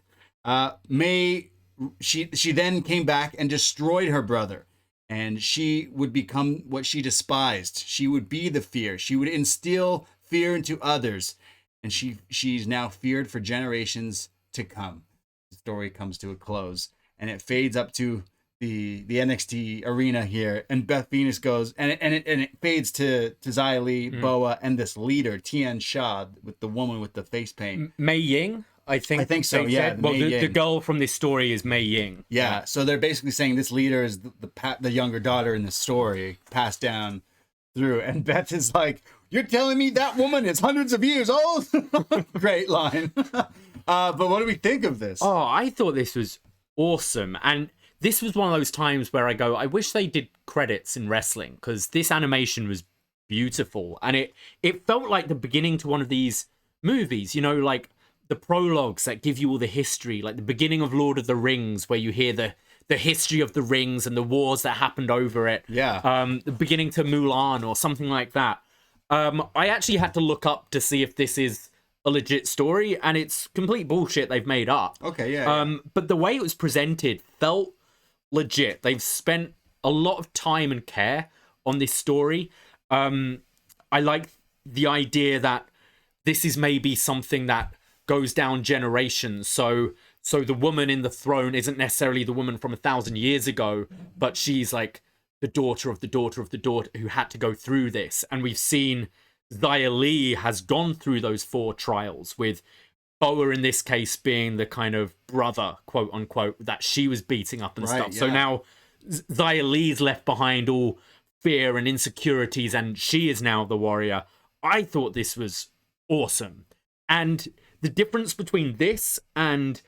She then came back and destroyed her brother. And she would become what she despised. She would be the fear. She would instill fear into others. And she's now feared for generations to come. The story comes to a close and it fades up to the NXT arena here, and Beth Phoenix goes and it fades to Xia Li, Boa, and this leader Tian Sha with the woman with the face paint,
Mei Ying. I think so.
Yeah.
Well, the girl from this story is Mei Ying.
Yeah. So they're basically saying this leader is the younger daughter in the story, passed down through, and Beth is like, "You're telling me that woman is hundreds of years old?" Great line. But what do we think of this?
Oh, I thought this was awesome. And this was one of those times where I go, I wish they did credits in wrestling, because this animation was beautiful. And it felt like the beginning to one of these movies, you know, like the prologues that give you all the history, like the beginning of Lord of the Rings, where you hear the history of the rings and the wars that happened over it.
Yeah.
The beginning to Mulan or something like that. I actually had to look up to see if this is a legit story, and it's complete bullshit they've made up.
Okay, yeah.
But the way it was presented felt legit. They've spent a lot of time and care on this story. I like the idea that this is maybe something that goes down generations. So the woman in the throne isn't necessarily the woman from 1,000 years ago, but she's like the daughter of the daughter of the daughter who had to go through this. And we've seen Xia Li has gone through those 4 trials, with Boa in this case being the kind of brother, quote unquote, that she was beating up and stuff. So now Xia Li's left behind all fear and insecurities, and she is now the warrior. I thought this was awesome. And the difference between this and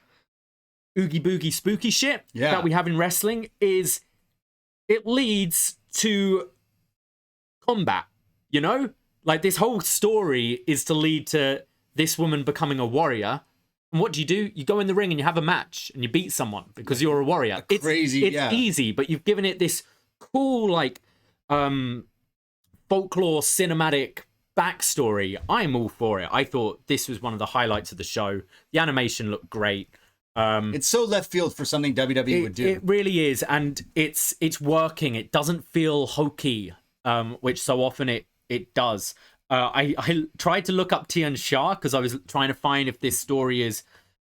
Oogie Boogie Spooky shit that we have in wrestling is it leads to combat, you know? Like, this whole story is to lead to this woman becoming a warrior. And what do? You go in the ring and you have a match and you beat someone because you're a warrior. It's easy, but you've given it this cool, like, folklore cinematic backstory. I'm all for it. I thought this was one of the highlights of the show. The animation looked great.
It's so left field for something WWE would do.
It really is, and it's working. It doesn't feel hokey, which so often it does. I tried to look up Tian Sha because I was trying to find if this story is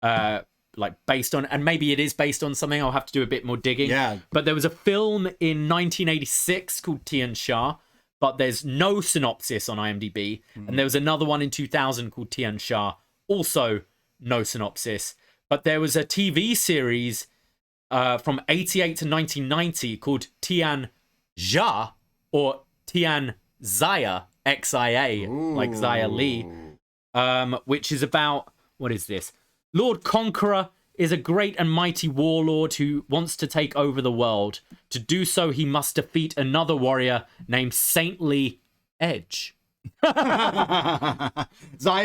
like based on, and maybe it is based on something. I'll have to do a bit more digging.
Yeah.
But there was a film in 1986 called Tian Sha, but there's no synopsis on IMDb. And there was another one in 2000 called Tian Sha, also no synopsis. But there was a TV series from 88 to 1990 called Tian Xia, or Tian Xia, Xia, like Xia Li, which is about, what is this? Lord Conqueror is a great and mighty warlord who wants to take over the world. To do so, he must defeat another warrior named Saintly Edge.
Xia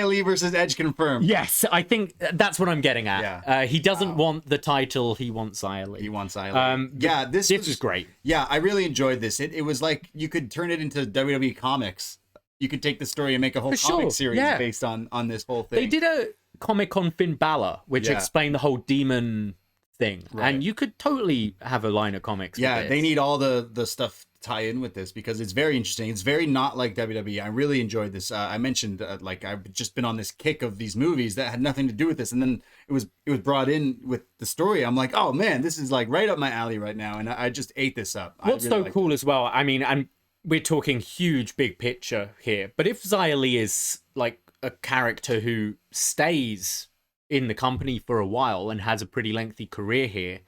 Li versus Edge confirmed.
Yes, I think that's what I'm getting at.
Yeah.
He doesn't want the title, he wants Xia Li.
He wants Xia Li. This was
great.
Yeah, I really enjoyed this. It was like you could turn it into WWE comics. You could take the story and make a whole comic series based on this whole thing.
They did a comic on Finn Balor, which explained the whole demon thing. Right. And you could totally have a line of comics.
Yeah,
with this.
they need all the stuff to tie in with this because it's very interesting. It's very not like WWE. I really enjoyed this. I mentioned like I've just been on this kick of these movies that had nothing to do with this, and then it was brought in with the story. I'm like, oh man, this is like right up my alley right now, and I just ate this up.
What's really so cool as well? I mean, and we're talking huge, big picture here, but if Xia Li is like a character who stays in the company for a while and has a pretty lengthy career here,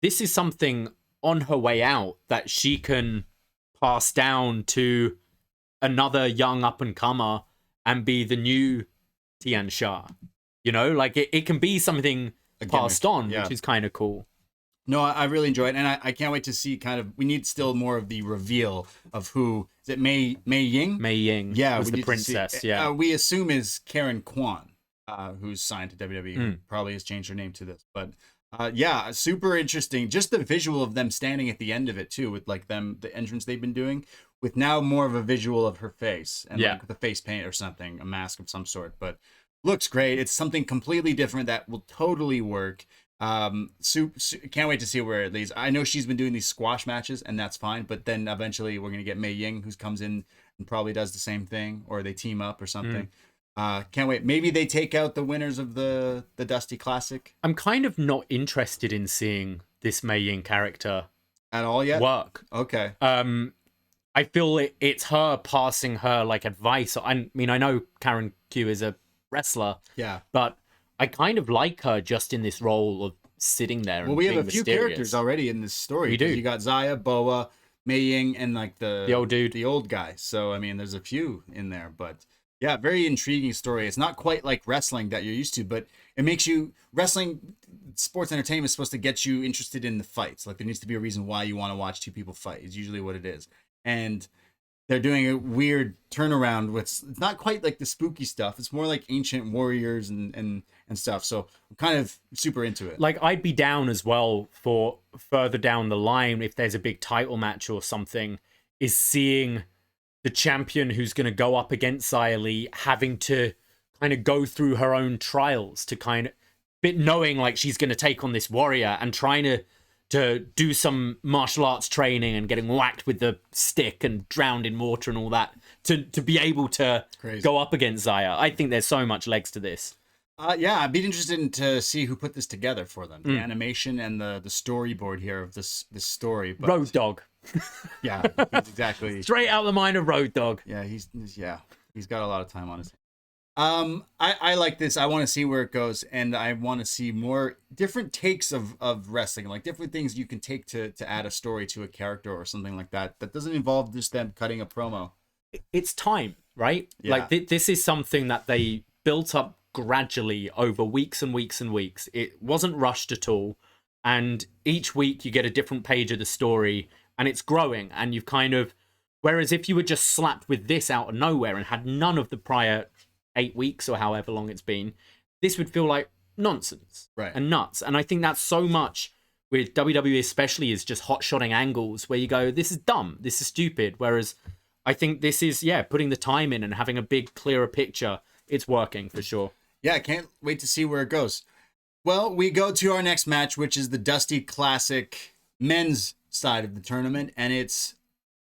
this is something on her way out that she can pass down to another young up-and-comer and be the new Tian Sha. You know, like it can be something passed on, which is kind of cool.
No, I really enjoy it, and I can't wait to see we need still more of the reveal of who, is it Mei Ying?
Mei Ying was the princess,
we assume is Karen Kwan, who's signed to WWE, probably has changed her name to this, but super interesting. Just the visual of them standing at the end of it too, with like the entrance they've been doing, with now more of a visual of her face and like the face paint or something, a mask of some sort, but looks great. It's something completely different that will totally work. Can't wait to see where it leads. I know she's been doing these squash matches and that's fine, but then eventually we're gonna get Mei Ying, who comes in and probably does the same thing, or they team up or something. Can't wait. Maybe they take out the winners of the Dusty Classic.
I'm kind of not interested in seeing this Mei Ying character
at all yet
work.
Okay.
I feel it's her passing her like advice. I mean, I know Karen Q is a wrestler, but I kind of like her just in this role of sitting there.
Well, we have a few characters already in this story.
We do.
You got Xia, Boa, Mei Ying, and like the
old dude,
the old guy. So I mean, there's a few in there, but yeah, very intriguing story. It's not quite like wrestling that you're used to, but it makes you wrestling. Sports entertainment is supposed to get you interested in the fights. Like there needs to be a reason why you want to watch two people fight. Is usually what it is, and they're doing a weird turnaround with, it's not quite like the spooky stuff. It's more like ancient warriors and stuff. So I'm kind of super into it.
Like I'd be down as well for further down the line if there's a big title match or something, is seeing the champion who's going to go up against Xia Li having to kind of go through her own trials to kind of, bit knowing like she's going to take on this warrior and trying to do some martial arts training and getting whacked with the stick and drowned in water and all that to be able to go up against Xia. I think there's so much legs to this.
I'd be interested to see who put this together for them. The animation and the storyboard here of this story. But...
Road Dogg.
Yeah, exactly.
Straight out the mind of Road Dogg.
Yeah, he's He's got a lot of time on his hands. I like this. I want to see where it goes, and I want to see more different takes of wrestling, like different things you can take to add a story to a character or something like that. That doesn't involve just them cutting a promo.
It's time, right?
Yeah.
Like this is something that they built up gradually over weeks and weeks and weeks. It wasn't rushed at all, and each week you get a different page of the story, and it's growing. And you've kind of, whereas if you were just slapped with this out of nowhere and had none of the prior 8 weeks or however long it's been, this would feel like nonsense and nuts. And I think that's so much with WWE especially, is just hot-shotting angles where you go, this is dumb, this is stupid. Whereas I think this is, putting the time in and having a big, clearer picture. It's working for sure. Yeah,
I can't wait to see where it goes. Well, we go to our next match, which is the Dusty Classic men's side of the tournament, and it's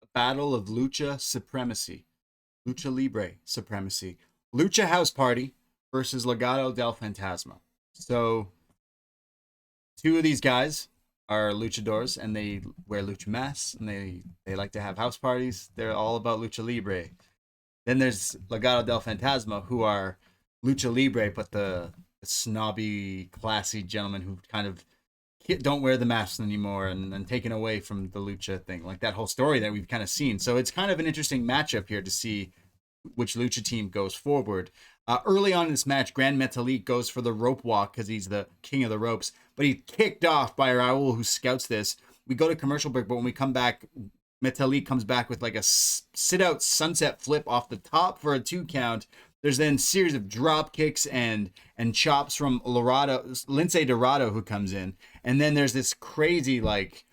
a battle of Lucha Supremacy. Lucha Libre Supremacy. Lucha House Party versus Legado del Fantasma. So, two of these guys are luchadors, and they wear lucha masks, and they like to have house parties. They're all about Lucha Libre. Then there's Legado del Fantasma, who are Lucha Libre, but the snobby, classy gentlemen who kind of don't wear the masks anymore and taken away from the lucha thing. Like that whole story that we've kind of seen. So it's kind of an interesting matchup here to see which lucha team goes forward. Early on in this match, Grand Metalik goes for the rope walk because he's the king of the ropes, but he's kicked off by Raul, who scouts this. We go to commercial break, but when we come back, Metalik comes back with like a sit-out sunset flip off the top for a 2 count. There's then a series of drop kicks and chops from Lince Dorado, who comes in. And then there's this crazy, like,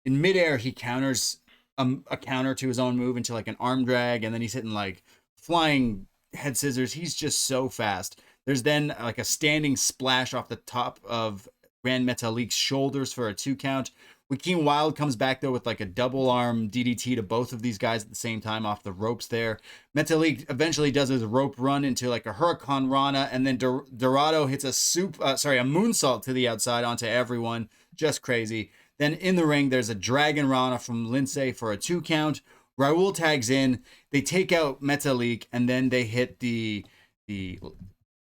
in midair, he counters a counter to his own move into like an arm drag, and then he's hitting like flying head scissors. He's just so fast. There's then like a standing splash off the top of Grand Metalik's shoulders for a 2 count. Joaquin Wilde comes back though with like a double arm DDT to both of these guys at the same time off the ropes there. Metalik eventually does his rope run into like a Hurricane Rana, and then Dorado hits a moonsault to the outside onto everyone. Just crazy. Then in the ring, there's a Dragon Rana from Lince for a 2 count. Raul tags in. They take out Metalik, and then they hit the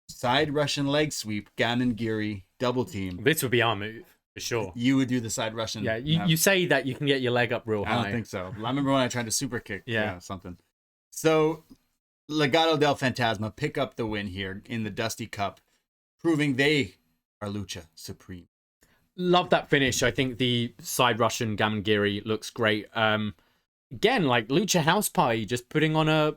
side Russian leg sweep, Gamengiri double team.
This would be our move. For sure.
You would do the side Russian.
Yeah, you say that you can get your leg up real high.
I don't think so. I remember when I tried to super kick. Yeah, something. So, Legado del Fantasma pick up the win here in the Dusty Cup, proving they are Lucha Supreme.
Love that finish. I think the side Russian Gamengiri looks great. Again, like Lucha House Party, just putting on a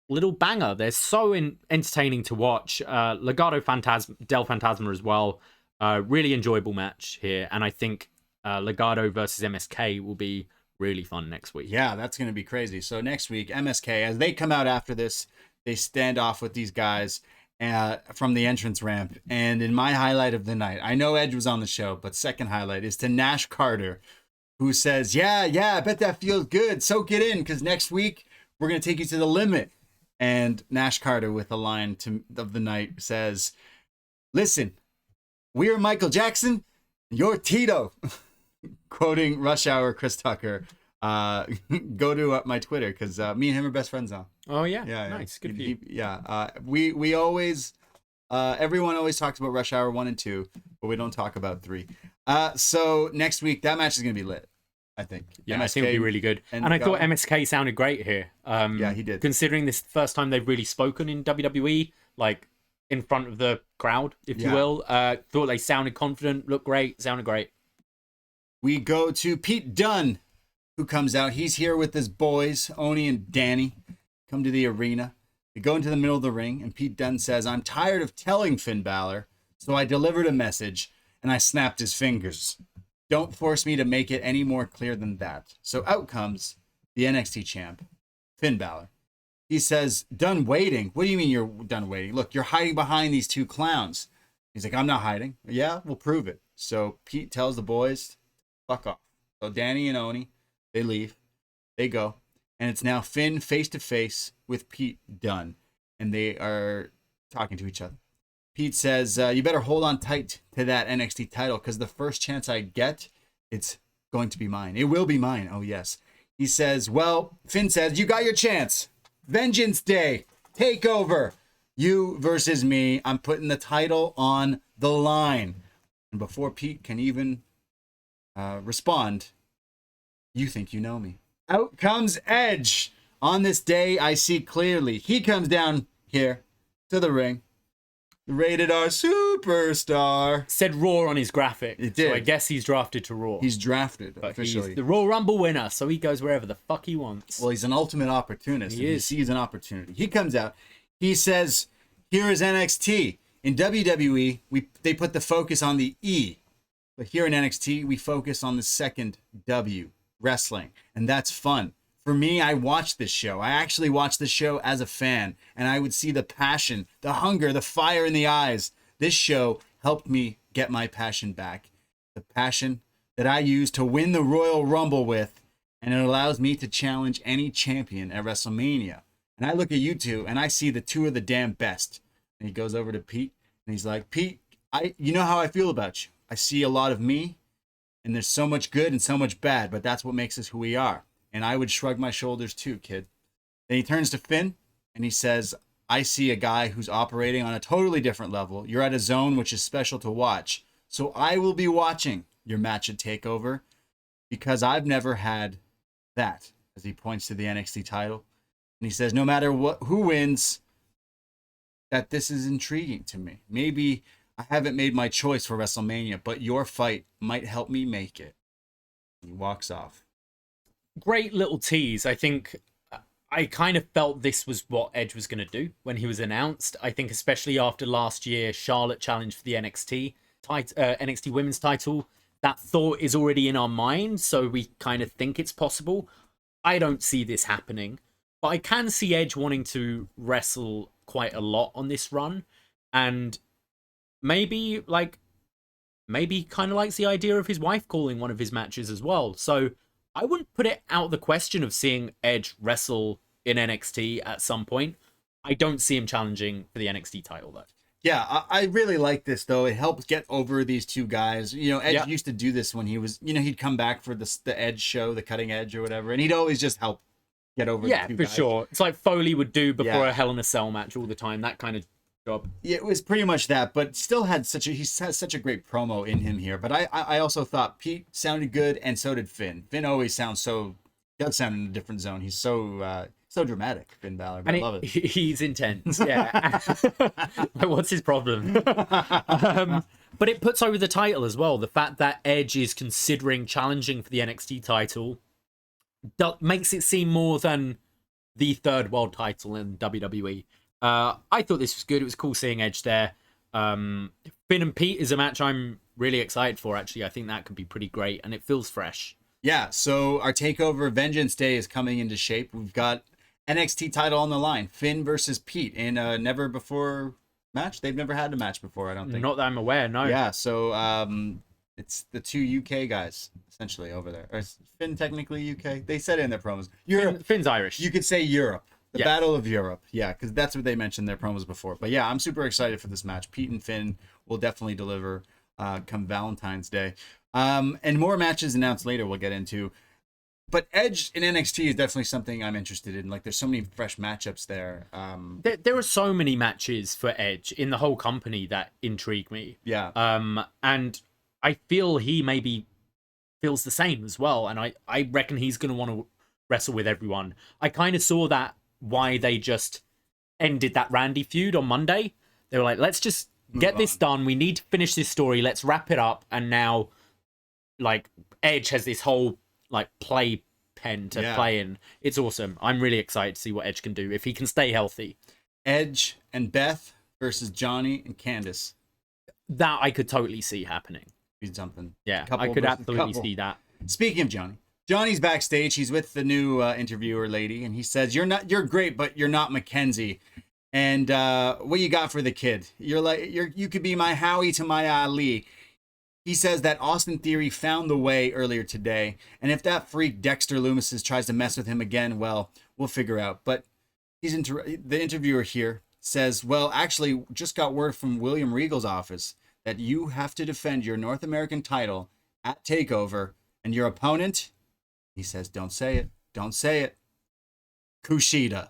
little banger. They're so entertaining to watch. Legado del Fantasma as well. Really enjoyable match here, and I think Legado versus MSK will be really fun next week.
Yeah, that's going to be crazy. So next week, MSK, as they come out after this, they stand off with these guys from the entrance ramp. And in my highlight of the night, I know Edge was on the show, but second highlight is to Nash Carter, who says, yeah, I bet that feels good. Soak it in, because next week we're going to take you to the limit. And Nash Carter, with a line of the night, says, listen, we're Michael Jackson, you're Tito. Quoting Rush Hour Chris Tucker. Go to my Twitter, because me and him are best friends now.
Oh, yeah. Nice. Good for you.
We always, everyone always talks about Rush Hour 1 and 2, but we don't talk about 3. So next week, that match is going to be lit, I think.
Yeah, MSK, I think it'll be really good. And I thought MSK sounded great here.
Yeah, he did.
Considering this first time they've really spoken in WWE, like in front of the crowd, if you will. Thought they sounded confident, looked great, sounded great.
We go to Pete Dunn, who comes out. He's here with his boys, Oni and Danny, come to the arena. They go into the middle of the ring, and Pete Dunn says, I'm tired of telling Finn Balor, so I delivered a message, and I snapped his fingers. Don't force me to make it any more clear than that. So out comes the NXT champ, Finn Balor. He says, done waiting? What do you mean you're done waiting? Look, you're hiding behind these 2 clowns. He's like, I'm not hiding. Yeah, we'll prove it. So Pete tells the boys, fuck off. So Danny and Oni, they leave. They go. And it's now Finn face-to-face with Pete Dunn. And they are talking to each other. Pete says, you better hold on tight to that NXT title, because the first chance I get, it's going to be mine. It will be mine. Oh, yes. He says, well, Finn says, you got your chance. Vengeance Day. TakeOver. You versus me. I'm putting the title on the line. And before Pete can even respond, you think you know me. Out comes Edge. On this day, I see clearly. He comes down here to the ring. Rated R superstar.
Said Raw on his graphic.
It did.
So I guess he's drafted to Raw.
He's drafted
but
officially.
He's the Royal Rumble winner, so he goes wherever the fuck he wants.
Well, he's an ultimate opportunist.
He
sees an opportunity. He comes out. He says, here is NXT. In WWE, they put the focus on the E. But here in NXT, we focus on the second W, wrestling. And that's fun. For me, I watched this show. I actually watched this show as a fan. And I would see the passion, the hunger, the fire in the eyes. This show helped me get my passion back. The passion that I use to win the Royal Rumble with. And it allows me to challenge any champion at WrestleMania. And I look at you two, and I see the two of the damn best. And he goes over to Pete, and he's like, Pete, you know how I feel about you. I see a lot of me, and there's so much good and so much bad, but that's what makes us who we are. And I would shrug my shoulders too, kid. Then he turns to Finn, and he says, I see a guy who's operating on a totally different level. You're at a zone which is special to watch. So I will be watching your match at TakeOver, because I've never had that, as he points to the NXT title. And he says, no matter who wins, that this is intriguing to me. Maybe I haven't made my choice for WrestleMania, but your fight might help me make it. He walks off.
Great little tease. I think I kind of felt this was what Edge was going to do when he was announced. I think especially after last year, Charlotte challenged for the NXT Women's title. That thought is already in our mind, so we kind of think it's possible. I don't see this happening, but I can see Edge wanting to wrestle quite a lot on this run, and maybe kind of likes the idea of his wife calling one of his matches as well. So I wouldn't put it out of the question of seeing Edge wrestle in NXT at some point. I don't see him challenging for the NXT title though.
Yeah, I really like this, though. It helps get over these two guys. You know, Edge used to do this when he was, he'd come back for the Edge show, the Cutting Edge or whatever, and he'd always just help get over the two guys. Yeah, for
sure. It's like Foley would do before a Hell in a Cell match all the time, that kind of job.
Yeah, it was pretty much that, but still he has such a great promo in him here. But I also thought Pete sounded good, and so did Finn. Finn always does sound in a different zone. He's so dramatic, Finn Balor. I love it.
He's intense, yeah. Like, what's his problem? But it puts over the title as well. The fact that Edge is considering challenging for the NXT title makes it seem more than the third world title in WWE. I thought this was good. It was cool seeing Edge there. Finn and Pete is a match I'm really excited for, actually. I think that could be pretty great, and it feels fresh.
Yeah, so our TakeOver Vengeance Day is coming into shape. We've got NXT title on the line. Finn versus Pete in a never before match. They've never had a match before, I don't think.
Not that I'm aware, no.
Yeah, so it's the two UK guys, essentially, over there. Or is Finn technically UK? They said it in their promos.
Finn's Irish.
You could say Europe. The Battle of Europe. Yeah, because that's what they mentioned in their promos before. But yeah, I'm super excited for this match. Pete and Finn will definitely deliver come Valentine's Day. And more matches announced later we'll get into. But Edge in NXT is definitely something I'm interested in. Like, there's so many fresh matchups there.
There are so many matches for Edge in the whole company that intrigue me.
Yeah.
And I feel he maybe feels the same as well. And I reckon he's going to want to wrestle with everyone. I kind of saw that why they just ended that Randy feud on Monday. They were like, let's just get this done. We need to finish this story. Let's wrap it up. And now, like, Edge has this whole play pen to play in. It's awesome. I'm really excited to see what Edge can do if he can stay healthy.
Edge and Beth versus Johnny and Candice.
That I could totally see happening.
He's something.
Yeah, I could absolutely see that.
Speaking of Johnny's backstage. He's with the new interviewer lady, and he says, "You're great, but you're not Mackenzie. And what you got for the kid? You could be my Howie to my Ali." He says that Austin Theory found the way earlier today, and if that freak Dexter Lumis tries to mess with him again, well, we'll figure out. But the interviewer here says, well, actually, just got word from William Regal's office that you have to defend your North American title at TakeOver, and your opponent, he says, don't say it, Kushida.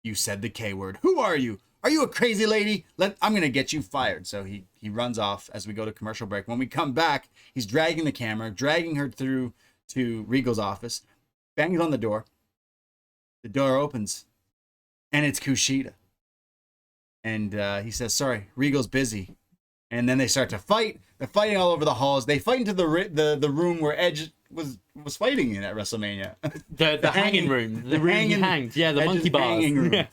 You said the K word. Who are you? Are you a crazy lady? I'm going to get you fired. So he runs off as we go to commercial break. When we come back, he's dragging the camera, dragging her through to Regal's office, bangs on the door. The door opens, and it's Kushida. And he says, sorry, Regal's busy. And then they start to fight. They're fighting all over the halls. They fight into the room where Edge was fighting in at WrestleMania.
The hanging room. The room he hanged. Yeah, the
Edge's
monkey bars.
hanging room.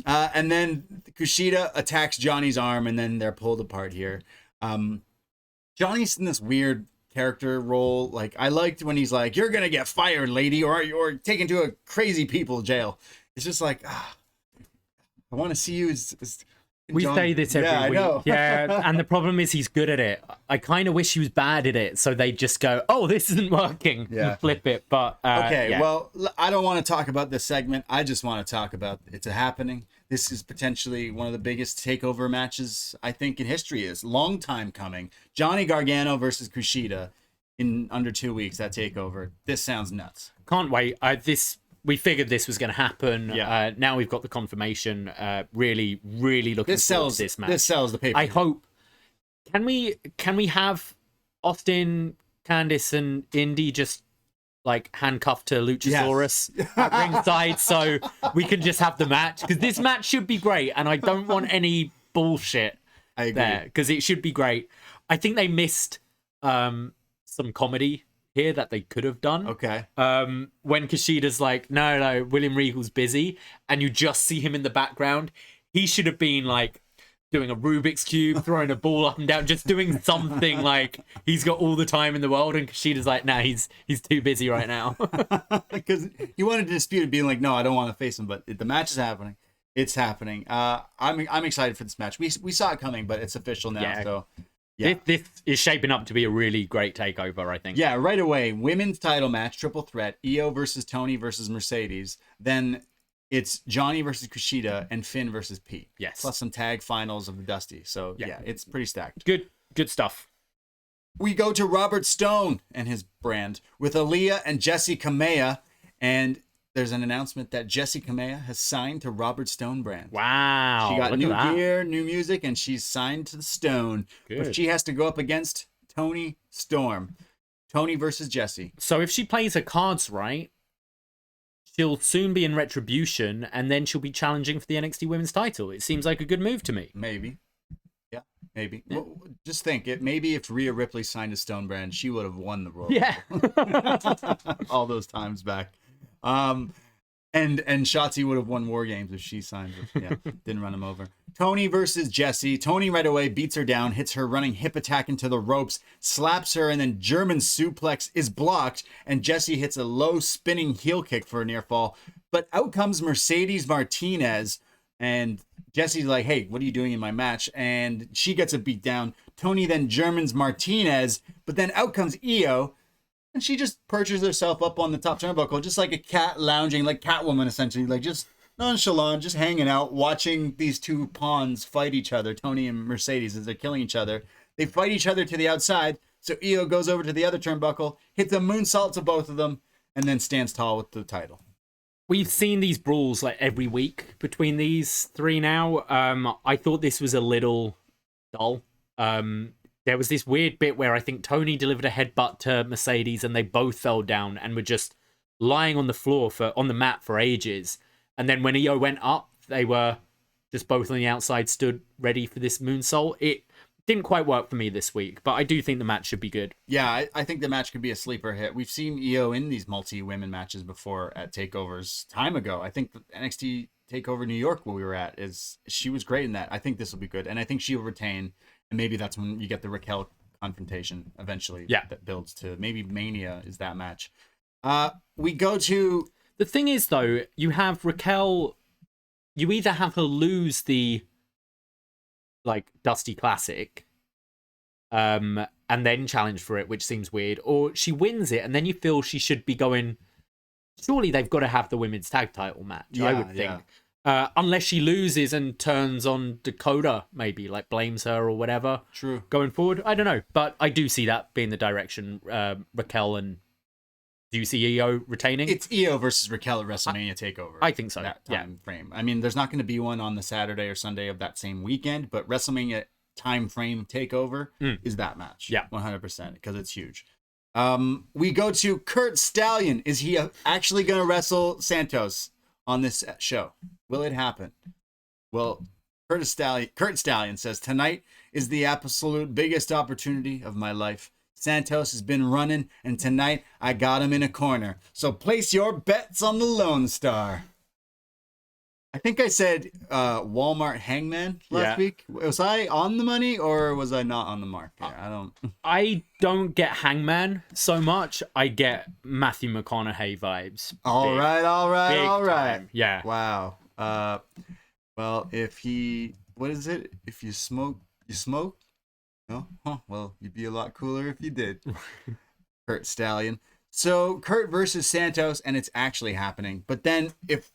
And then Kushida attacks Johnny's arm, and then they're pulled apart here. Johnny's in this weird character role. Like, I liked when he's like, you're going to get fired, lady, or taken to a crazy people jail. It's just like, I want to see you as
we
John.
say this every week.
I know.
Yeah, and the problem is he's good at it. I kind of wish he was bad at it, so they just go, oh, this isn't working.
Yeah.
And flip it. But
okay,
yeah.
well, I don't want to talk about this segment. I just want to talk about it's a happening. This is potentially one of the biggest takeover matches, I think, in history. Is long time coming. Johnny Gargano versus Kushida in under 2 weeks. That takeover. This sounds nuts.
Can't wait. We figured this was going to happen.
Yeah.
Now we've got the confirmation. Really, really looking forward to this match.
This sells the paper.
I hope. Can we have Austin, Candice, and Indy just like handcuffed to Luchasaurus at ringside so we can just have the match? Because this match should be great, and I don't want any bullshit there because it should be great. I think they missed some comedy here that they could have done.
Okay.
When Kushida's like, no, William Regal's busy, and you just see him in the background, he should have been like doing a Rubik's Cube, throwing a ball up and down, just doing something like he's got all the time in the world, and Kushida's like, nah, he's too busy right now.
Because he wanted to dispute it, being like, no, I don't want to face him, but the match is happening. It's happening. I'm excited for this match. We saw it coming, but it's official now.
Yeah.
So yeah.
This is shaping up to be a really great takeover, I think.
Yeah, right away. Women's title match, triple threat, Io versus Tony versus Mercedes. Then it's Johnny versus Kushida and Finn versus Pete.
Yes.
Plus some tag finals of the Dusty. So yeah, it's pretty stacked.
Good stuff.
We go to Robert Stone and his brand with Aaliyah and Jessie Kamea, and there's an announcement that Jessie Kamea has signed to Robert Stone brand.
Wow.
She got
look
new
at that.
gear, new music, and she's signed to the Stone.
Good.
But she has to go up against Tony Storm. Tony versus Jessie.
So if she plays her cards right, she'll soon be in Retribution, and then she'll be challenging for the NXT Women's title. It seems like a good move to me.
Maybe. Maybe. Yeah. Well, just think it. Maybe if Rhea Ripley signed to Stone brand, she would have won the Royal
Yeah.
all those times back. And Shotzi would have won War Games if she signed it. Yeah, didn't run him over. Tony versus Jessie. Tony right away beats her down, hits her running hip attack into the ropes, slaps her, and then German suplex is blocked, and Jessie hits a low spinning heel kick for a near fall. But out comes Mercedes Martinez, and Jessie's like, hey, what are you doing in my match? And she gets a beat down. Tony then Germans Martinez, but then out comes Io, and she just perches herself up on the top turnbuckle, just like a cat lounging, like Catwoman, essentially, like just nonchalant, just hanging out, watching these two pawns fight each other, Tony and Mercedes, as they're killing each other. They fight each other to the outside, so Io goes over to the other turnbuckle, hits a moonsault to both of them, and then stands tall with the title.
We've seen these brawls like every week between these three now. I thought this was a little dull. There was this weird bit where I think Tony delivered a headbutt to Mercedes and they both fell down and were just lying on the floor on the mat for ages. And then when Io went up, they were just both on the outside, stood ready for this moonsault. It didn't quite work for me this week, but I do think the match should be good.
Yeah, I think the match could be a sleeper hit. We've seen Io in these multi-women matches before at takeovers time ago. I think the NXT TakeOver New York, where we were at, she was great in that. I think this will be good, and I think she'll retain. And maybe that's when you get the Raquel confrontation eventually.
Yeah,
that builds to maybe Mania is that match. We go to
the thing is though, you have Raquel. You either have her lose the Dusty Classic, and then challenge for it, which seems weird, or she wins it and then you feel she should be going. Surely they've got to have the women's tag title match. I would think. Yeah. Unless she loses and turns on Dakota, maybe blames her or whatever.
True.
Going forward, I don't know, but I do see that being the direction Raquel and Do you see EO retaining?
It's EO versus Raquel at WrestleMania TakeOver.
I think so.
That time frame. I mean, there's not going to be one on the Saturday or Sunday of that same weekend, but WrestleMania time frame TakeOver is that match.
Yeah,
100% because it's huge. We go to Curt Stallion. Is he actually going to wrestle Santos on this show? Will it happen? Well, Curt Stallion says, tonight is the absolute biggest opportunity of my life. Santos has been running, and tonight I got him in a corner. So place your bets on the Lone Star. I think I said Walmart Hangman last week. Was I on the money or was I not on the mark?
I don't get Hangman so much. I get Matthew McConaughey vibes.
All right.
Time. Yeah.
Wow. Well, what is it? If you smoke, you smoke? No? Huh. Well, you'd be a lot cooler if you did. Curt Stallion. So Curt versus Santos, and it's actually happening. But then,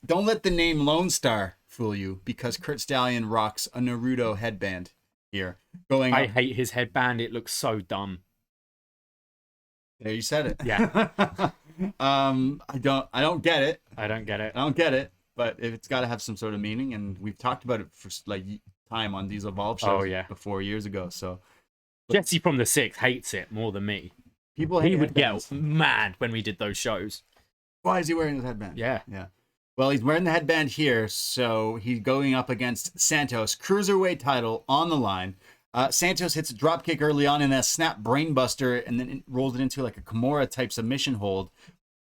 don't let the name Lone Star fool you, because Curt Stallion rocks a Naruto headband here.
I hate his headband. It looks so dumb.
There, you said it.
Yeah.
I don't get it.
I don't get
it. But it's got to have some sort of meaning, and we've talked about it for like time on these Evolve shows before years ago. So
Jesse from the 6 hates it more than me. He would get mad when we did those shows.
Why is he wearing his headband?
Yeah.
Well, he's wearing the headband here, so he's going up against Santos. Cruiserweight title on the line. Santos hits a dropkick early on in a snap brainbuster, and then it rolls it into like a Kimura-type submission hold.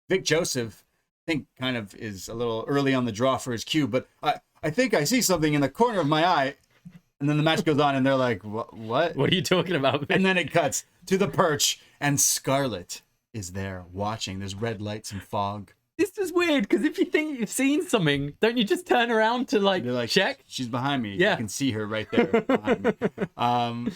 Vic Joseph, I think, kind of is a little early on the draw for his cue, but I think I see something in the corner of my eye. And then the match goes on, and they're like, what?
What are you talking about, Vic?
And then it cuts to the perch, and Scarlett is there watching. There's red lights and fog.
This is weird, because if you think you've seen something, don't you just turn around to check?
She's behind me.
Yeah.
You can see her right there behind me.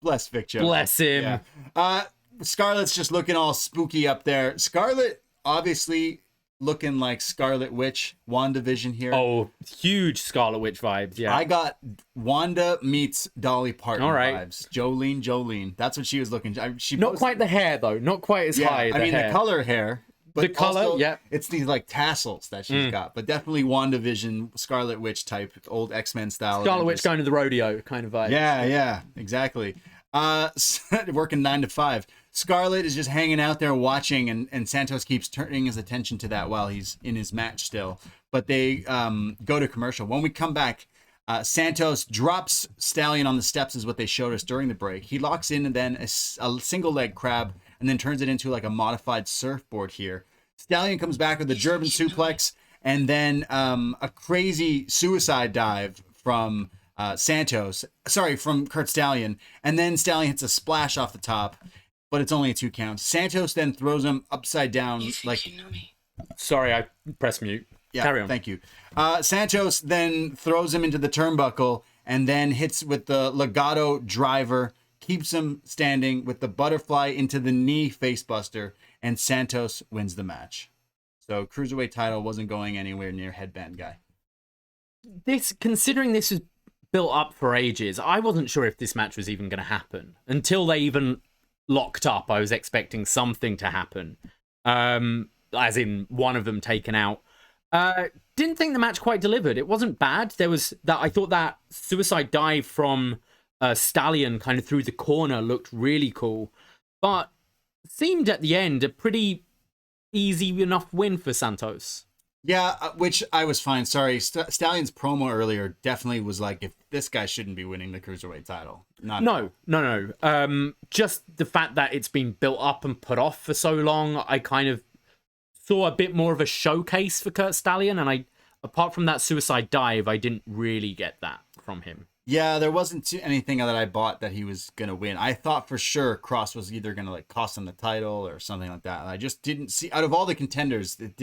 Bless Vic Joseph.
Bless him.
Yeah. Scarlett's just looking all spooky up there. Scarlett, obviously, looking like Scarlet Witch, WandaVision here.
Oh, huge Scarlet Witch vibes, yeah.
I got Wanda meets Dolly Parton vibes. Jolene. That's what she was looking.
Not quite the hair, though. Not quite as high.
The color hair. But
the color,
also, it's these like tassels that she's got. But definitely WandaVision, Scarlet Witch type, old X-Men style.
Scarlet Witch going to the rodeo kind of vibe.
Yeah, exactly. Working 9 to 5. Scarlett is just hanging out there watching, and Santos keeps turning his attention to that while he's in his match still. But they go to commercial. When we come back, Santos drops Stallion on the steps, is what they showed us during the break. He locks in and then a single leg crab, and then turns it into like a modified surfboard here. Stallion comes back with a German suplex, and then a crazy suicide dive from from Curt Stallion. And then Stallion hits a splash off the top, but it's only a 2 count. Santos then throws him upside down.
Sorry, I pressed mute.
Yeah,
carry on.
Thank you. Santos then throws him into the turnbuckle and then hits with the Legado driver, keeps him standing with the butterfly into the knee facebuster, and Santos wins the match. So Cruiserweight title wasn't going anywhere near headband guy.
Considering this was built up for ages, I wasn't sure if this match was even going to happen. Until they even locked up, I was expecting something to happen. As in one of them taken out. Didn't think the match quite delivered. It wasn't bad. There was that. I thought that suicide dive from Stallion kind of through the corner looked really cool, but seemed at the end a pretty easy enough win for Santos.
Yeah, which I was fine. Sorry, Stallion's promo earlier definitely was like, if this guy shouldn't be winning the Cruiserweight title. No. Just the fact that it's been built up and put off for so long, I kind of saw a bit more of a showcase for Curt Stallion, and apart from that suicide dive, I didn't really get that from him. Yeah, there wasn't anything that I bought that he was going to win. I thought for sure Cross was either going to cost him the title or something like that. And I just didn't see, out of all the contenders, it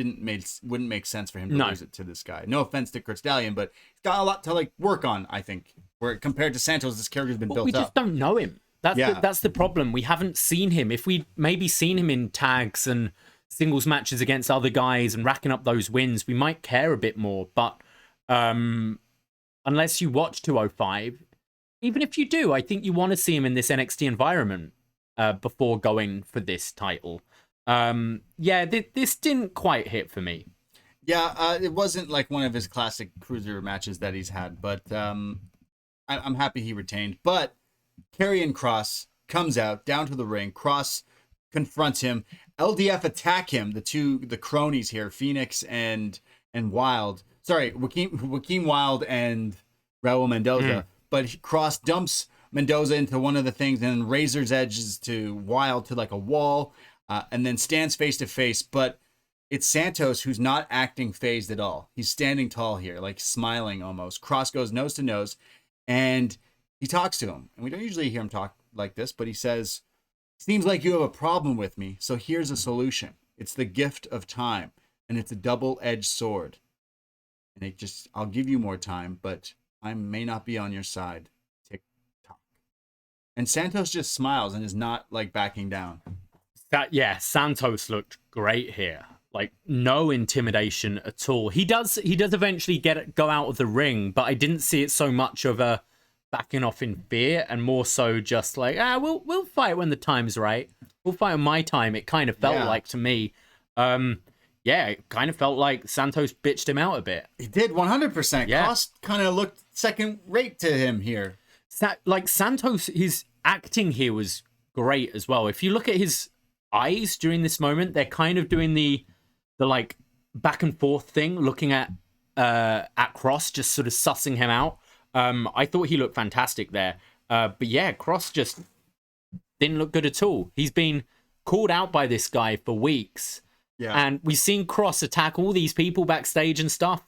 wouldn't make sense for him to lose it to this guy. No offense to Curt Stallion, but he's got a lot to work on, I think. Where compared to Santos, this character's been built up.
We just don't know him. That's the problem. We haven't seen him. If we'd maybe seen him in tags and singles matches against other guys and racking up those wins, we might care a bit more. But unless you watch 205, even if you do, I think you want to see him in this NXT environment before going for this title. Yeah, this didn't quite hit for me.
Yeah, it wasn't like one of his classic cruiser matches that he's had, but I'm happy he retained. But Karrion Kross comes out down to the ring. Kross confronts him. LDF attack him. The cronies here, Phoenix and Wild. Sorry, Joaquin Wild and Raul Mendoza. But Kross dumps Mendoza into one of the things and razor's edges to Wild to like a wall, and then stands face to face. But it's Santos who's not acting phased at all. He's standing tall here, like smiling almost. Kross goes nose to nose, and he talks to him. And we don't usually hear him talk like this, but he says, "Seems like you have a problem with me, so here's a solution. It's the gift of time, and it's a double-edged sword. And I'll give you more time, but I may not be on your side. Tick tock." And Santos just smiles and is not like backing down.
Santos looked great here. Like no intimidation at all. He does eventually go out of the ring, but I didn't see it so much of a backing off in fear, and more so just like, we'll fight when the time's right. We'll fight on my time. It kind of felt like to me. It kind of felt like Santos bitched him out a bit.
He did 100%.
Yeah.
Kross kind of looked second rate to him here.
Like Santos, his acting here was great as well. If you look at his eyes during this moment, they're kind of doing the like back and forth thing, looking at Kross, just sort of sussing him out. I thought he looked fantastic there. But yeah, Kross just didn't look good at all. He's been called out by this guy for weeks. Yeah. And we've seen Kross attack all these people backstage and stuff.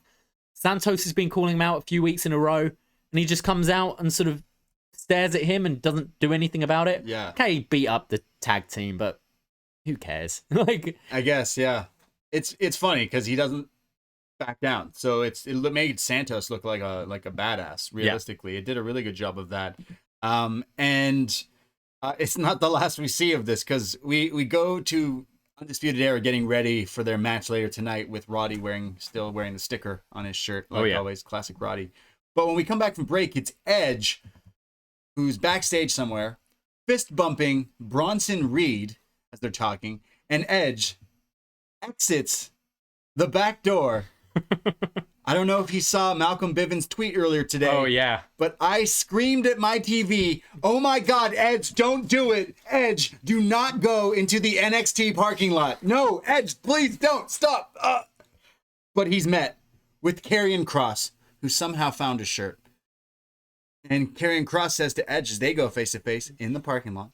Santos has been calling him out a few weeks in a row, and he just comes out and sort of stares at him and doesn't do anything about it.
Yeah.
Okay, he beat up the tag team, but who cares? Like,
I guess, yeah. It's funny because he doesn't back down. So it made Santos look like a badass. Realistically, It did a really good job of that. And it's not the last we see of this, because we go to Undisputed Era getting ready for their match later tonight with Roddy still wearing the sticker on his shirt, like always, classic Roddy. But when we come back from break, it's Edge, who's backstage somewhere, fist bumping Bronson Reed as they're talking, and Edge exits the back door. I don't know if he saw Malcolm Bivens' tweet earlier today.
Oh, yeah.
But I screamed at my TV, "Oh my God, Edge, don't do it. Edge, do not go into the NXT parking lot. No, Edge, please don't. Stop." But he's met with Karrion Kross, who somehow found a shirt. And Karrion Kross says to Edge as they go face to face in the parking lot,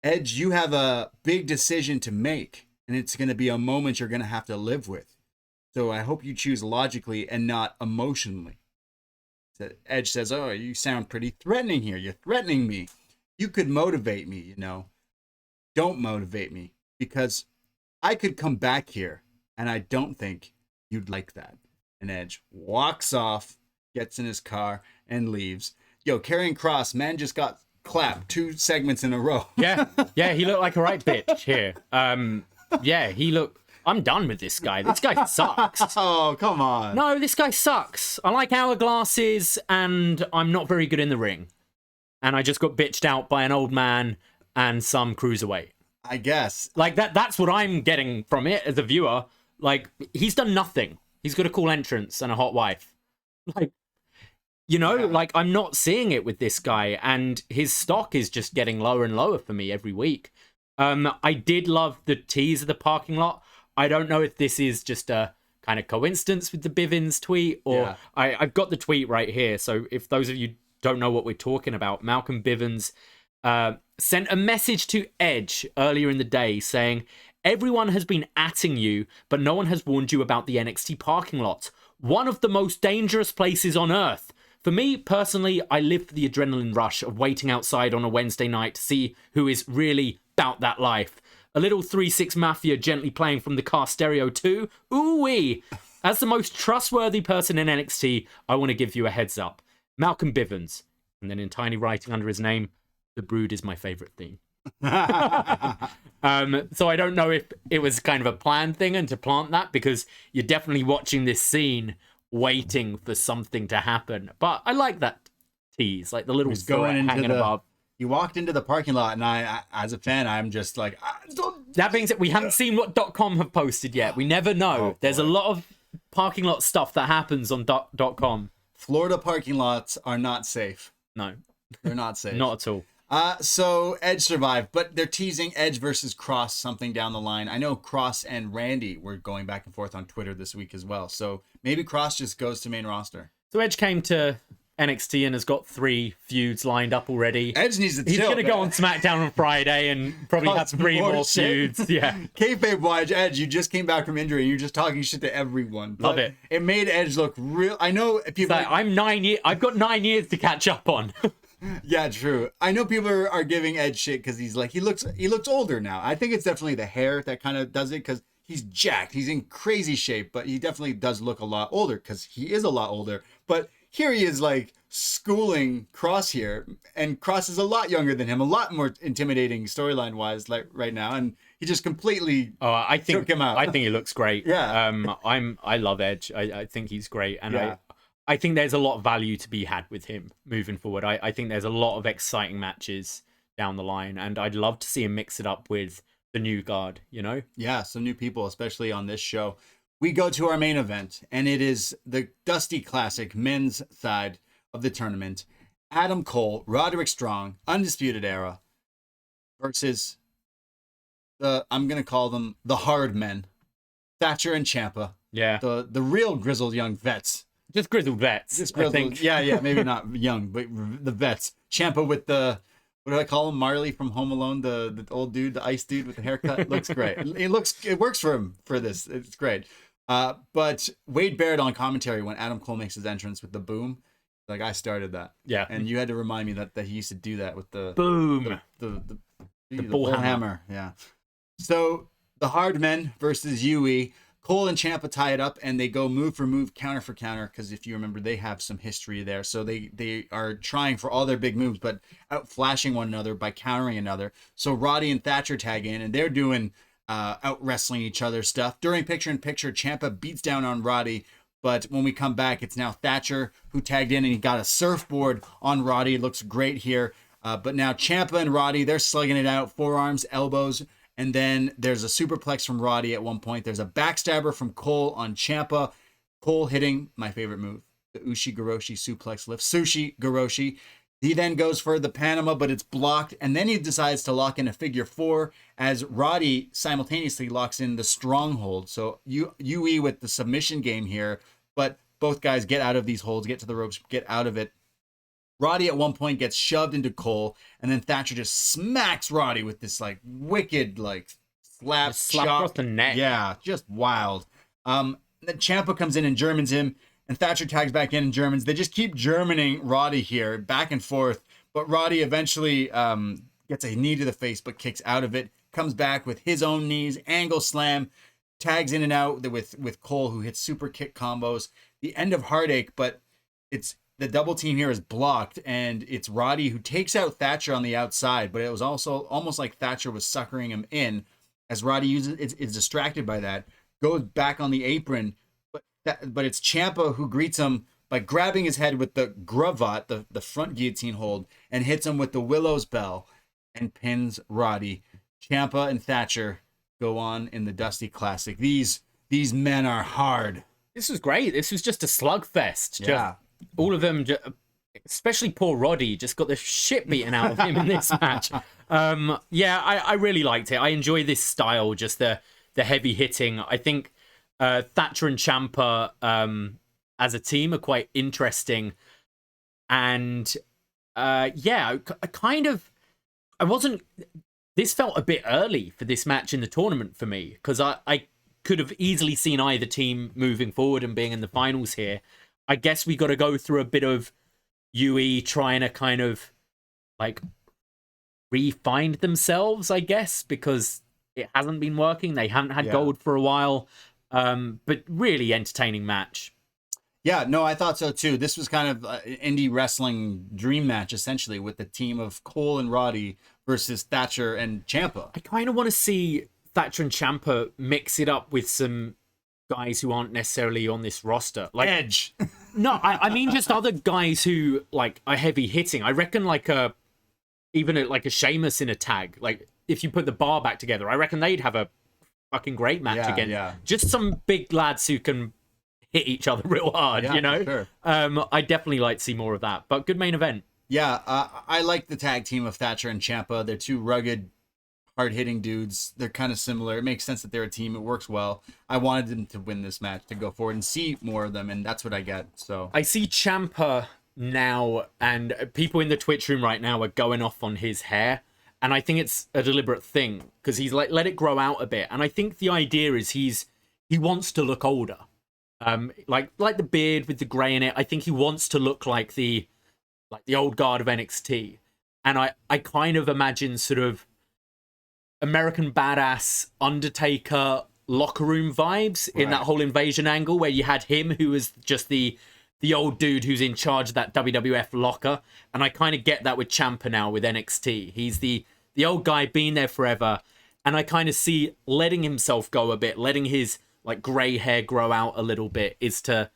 "Edge, you have a big decision to make, and it's going to be a moment you're going to have to live with. So I hope you choose logically and not emotionally." So Edge says, "Oh, you sound pretty threatening here. You're threatening me. You could motivate me, you know. Don't motivate me, because I could come back here, and I don't think you'd like that." And Edge walks off, gets in his car, and leaves. Yo, Karrion Kross, man, just got clapped 2 segments in a row.
Yeah, he looked like a right bitch here. I'm done with this guy. This guy sucks.
Oh, come on.
No, this guy sucks. I like hourglasses, and I'm not very good in the ring. And I just got bitched out by an old man and some cruiserweight.
I guess.
Like, that's what I'm getting from it as a viewer. Like, he's done nothing. He's got a cool entrance and a hot wife. Like, like, I'm not seeing it with this guy, and his stock is just getting lower and lower for me every week. I did love the tease of the parking lot. I don't know if this is just a kind of coincidence with the Bivens tweet, or I've got the tweet right here. So if those of you don't know what we're talking about, Malcolm Bivens sent a message to Edge earlier in the day saying, "Everyone has been atting you, but no one has warned you about the NXT parking lot. One of the most dangerous places on earth. For me, personally, I live for the adrenaline rush of waiting outside on a Wednesday night to see who is really about that life. A little 3-6 Mafia gently playing from the car stereo too. Ooh-wee. As the most trustworthy person in NXT, I want to give you a heads up. Malcolm Bivens." And then in tiny writing under his name, "The Brood is my favorite theme." So I don't know if it was kind of a planned thing and to plant that, because you're definitely watching this scene waiting for something to happen. But I like that tease, like the little threat hanging above.
You walked into the parking lot, and I, as a fan, I'm just like,
That being said, we haven't seen what .com have posted yet. We never know.
Oh,
There's a lot of parking lot stuff that happens on .com.
Florida parking lots are not safe.
No,
they're not safe.
Not at all.
So Edge survived, but they're teasing Edge versus Cross something down the line. I know Cross and Randy were going back and forth on Twitter this week as well. So maybe Cross just goes to main roster.
So Edge came to NXT and has got 3 feuds lined up already.
Edge needs to
He's
chill.
going to go on SmackDown on Friday and probably have 3 more feuds. Yeah.
Kayfabe wise, Edge, you just came back from injury and you're just talking shit to everyone.
Love it.
It made Edge look real. I know people.
So I'm 9 years. I've got 9 years to catch up on.
Yeah, true. I know people are giving Edge shit because he's like he looks older now. I think it's definitely the hair that kind of does it because he's jacked. He's in crazy shape, but he definitely does look a lot older because he is a lot older. But here he is like schooling Cross here, and Cross is a lot younger than him, a lot more intimidating storyline wise, like right now, and he just completely took him out.
I think he looks great.
Yeah.
I love Edge. I think he's great, and
Yeah.
I think there's a lot of value to be had with him moving forward. I think there's a lot of exciting matches down the line, and I'd love to see him mix it up with the new guard, you know?
Yeah, some new people, especially on this show. We go to our main event, and it is the Dusty Classic men's side of the tournament. Adam Cole, Roderick Strong, Undisputed Era versus I'm going to call them the hard men, Thatcher and Champa.
Yeah.
The real grizzled young vets.
Just grizzled vets.
Just grizzled,
I think.
yeah, maybe not young, but the vets. Champa with the, what do I call him? Marley from Home Alone, the old dude, the ice dude with the haircut. Looks great. It works for him for this. It's great. But Wade Barrett on commentary when Adam Cole makes his entrance with the boom, like I started that.
Yeah.
And you had to remind me that he used to do that with the
boom,
the
bull hammer.
Yeah. So the hard men versus UE. Cole and Ciampa tie it up, and they go move for move, counter for counter, because if you remember, they have some history there. So they are trying for all their big moves, but outflashing one another by countering another. So Roddy and Thatcher tag in, and they're doing out wrestling each other stuff. During picture-in-picture, Ciampa beats down on Roddy, but when we come back, it's now Thatcher who tagged in, and he got a surfboard on Roddy. It looks great here. But now Ciampa and Roddy, they're slugging it out, forearms, elbows, and then there's a superplex from Roddy at one point. There's a backstabber from Cole on Ciampa. Cole hitting my favorite move, the Ushi-Goroshi suplex lift. Sushi Goroshi. He then goes for the Panama, but it's blocked. And then he decides to lock in a figure 4 as Roddy simultaneously locks in the stronghold. So UE with the submission game here, but both guys get out of these holds, get to the ropes, get out of it. Roddy at one point gets shoved into Cole, and then Thatcher just smacks Roddy with this like wicked like slap
across the neck.
Yeah, just wild. Then Ciampa comes in and Germans him, and Thatcher tags back in and Germans. They just keep Germaning Roddy here, back and forth. But Roddy eventually gets a knee to the face, but kicks out of it. Comes back with his own knees, angle slam, tags in and out with Cole, who hits super kick combos. The end of Heartache, but it's the double team here is blocked, and it's Roddy who takes out Thatcher on the outside, but it was also almost like Thatcher was suckering him in as Roddy is distracted by that, goes back on the apron, but it's Ciampa who greets him by grabbing his head with the Gravat, the front guillotine hold, and hits him with the Willow's Bell and pins Roddy. Ciampa and Thatcher go on in the Dusty Classic. These men are hard.
This was great. This was just a slugfest.
Yeah.
All of them, especially poor Roddy, just got the shit beaten out of him in this match. I really liked it. I enjoy this style, just the heavy hitting. I think Thatcher and Ciampa as a team are quite interesting. And this felt a bit early for this match in the tournament for me, because I could have easily seen either team moving forward and being in the finals here. I guess we got to go through a bit of UE trying to kind of like re-find themselves, I guess, because it hasn't been working. They haven't had gold for a while, but really entertaining match.
Yeah, no, I thought so too. This was kind of an indie wrestling dream match, essentially, with the team of Cole and Roddy versus Thatcher and Ciampa.
I kind of want to see Thatcher and Ciampa mix it up with some guys who aren't necessarily on this roster, like
Edge.
No, I mean just other guys who like are heavy hitting. I reckon like even like a Sheamus in a tag. Like if you put the bar back together, I reckon they'd have a fucking great match again.
Yeah.
Just some big lads who can hit each other real hard, you know?
Sure.
I definitely like to see more of that. But good main event.
Yeah, I like the tag team of Thatcher and Ciampa. They're two rugged, hard-hitting dudes. They're kind of similar. It makes sense that they're a team. It works well. I wanted them to win this match, to go forward and see more of them, and that's what I get. So
I see Champa now, and people in the Twitch room right now are going off on his hair, and I think it's a deliberate thing because he's like let it grow out a bit, and I think the idea is he wants to look older, like the beard with the grey in it. I think he wants to look like the old guard of NXT, and I kind of imagine sort of American Badass Undertaker locker room vibes in that whole invasion angle where you had him who was just the old dude who's in charge of that WWF locker, and I kind of get that with Ciampa now with NXT. He's the old guy, been there forever, and I kind of see letting himself go a bit, letting his like grey hair grow out a little bit is to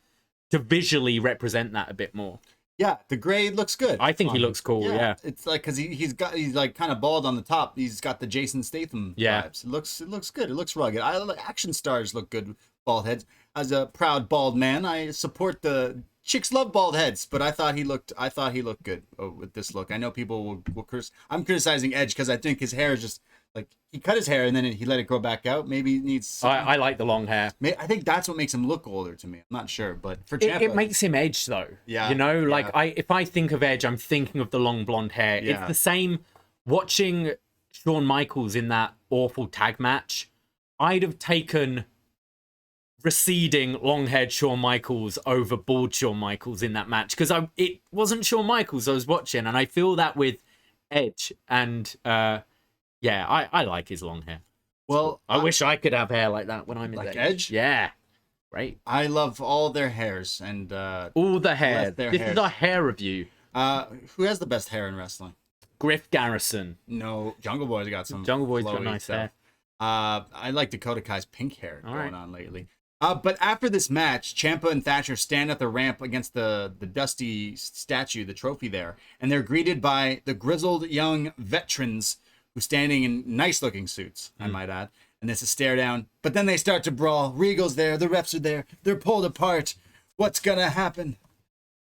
visually represent that a bit more.
yeah, the gray looks good.
I think he looks cool. Yeah.
It's like because he's like kind of bald on the top. He's got the Jason Statham vibes. It looks good. It looks rugged. Action stars look good with bald heads. As a proud bald man, I support the chicks love bald heads, but I thought he looked good with this look. I know people will curse. I'm criticizing Edge because I think his hair is just like he cut his hair and then he let it grow back out. Maybe he needs.
I like the long hair.
I think that's what makes him look older to me. I'm not sure, but for
Ciampa,
Ciampa,
it makes him Edge though.
Yeah,
you know, like
yeah.
if I think of Edge, I'm thinking of the long blonde hair.
Yeah.
It's the same. Watching Shawn Michaels in that awful tag match, I'd have taken receding long-haired Shawn Michaels over bald Shawn Michaels in that match because it wasn't Shawn Michaels I was watching, and I feel that with Edge, and I like his long hair.
Well,
I wish I could have hair like that when I'm in
like
age.
Edge.
Yeah, great.
I love all their hairs and
All the hair.
their
This
hairs.
is a hair review.
Who has the best hair in wrestling?
Griff Garrison.
No, Jungle Boy's got some.
Jungle Boy's got
flowy
nice
stuff.
hair.
I like Dakota Kai's pink hair
All
going
right.
on lately. But after this match, Ciampa and Thatcher stand at the ramp against the dusty statue, the trophy there, and they're greeted by the grizzled young veterans who standing in nice-looking suits, I might add. And it's a stare down. But then they start to brawl. Regal's there. The refs are there. They're pulled apart. What's gonna happen?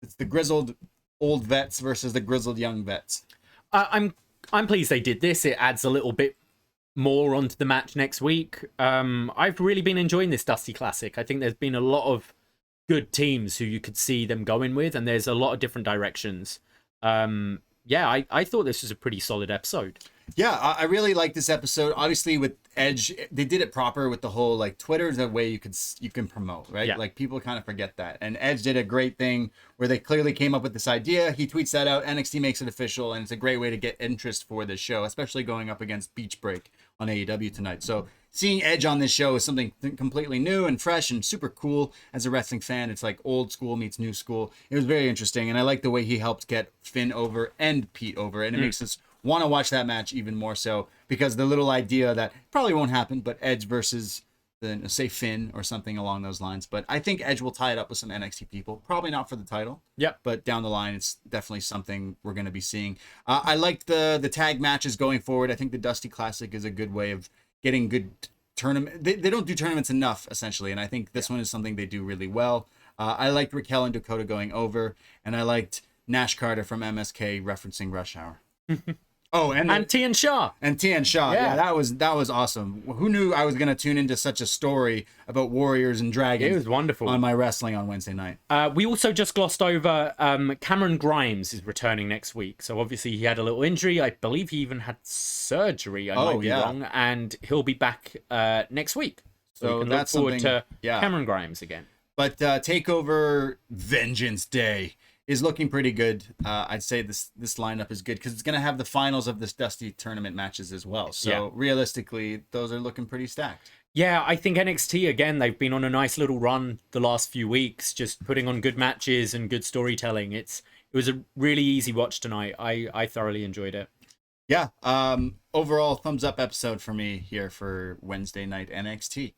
It's the grizzled old vets versus the grizzled young vets.
I'm pleased they did this. It adds a little bit more onto the match next week. I've really been enjoying this Dusty Classic. I think there's been a lot of good teams who you could see them going with, and there's a lot of different directions. I thought this was a pretty solid episode.
Yeah, I really like this episode. Obviously, with Edge, they did it proper with the whole like Twitter is a way you can promote, right?
Yeah.
Like people kind of forget that, and Edge did a great thing where they clearly came up with this idea. He tweets that out. NXT makes it official, and it's a great way to get interest for this show, especially going up against Beach Break on AEW tonight. So seeing Edge on this show is something completely new and fresh and super cool. As a wrestling fan, it's like old school meets new school. It was very interesting, and I like the way he helped get Finn over and Pete over, and it makes us want to watch that match even more so because the little idea that probably won't happen, but Edge versus say Finn or something along those lines. But I think Edge will tie it up with some NXT people. Probably not for the title.
Yep.
But down the line, it's definitely something we're going to be seeing. I like the tag matches going forward. I think the Dusty Classic is a good way of getting good tournament. They don't do tournaments enough, essentially, and I think this one is something they do really well. I liked Raquel and Dakota going over, and I liked Nash Carter from MSK referencing Rush Hour. Oh, and
Tian Sha.
And Tian Sha.
Yeah.
Yeah, that was awesome. Who knew I was going to tune into such a story about warriors and dragons?
It was wonderful.
On my wrestling on Wednesday night.
We also just glossed over Cameron Grimes is returning next week. So obviously he had a little injury. I believe he even had surgery. I might be wrong. And he'll be back next week. So we can look forward to Cameron Grimes again.
But TakeOver Vengeance Day is looking pretty good. I'd say this lineup is good because it's going to have the finals of this Dusty tournament matches as well. So realistically, those are looking pretty stacked.
Yeah, I think NXT, again, they've been on a nice little run the last few weeks, just putting on good matches and good storytelling. It was a really easy watch tonight. I thoroughly enjoyed it.
Yeah. Overall, thumbs up episode for me here for Wednesday night NXT.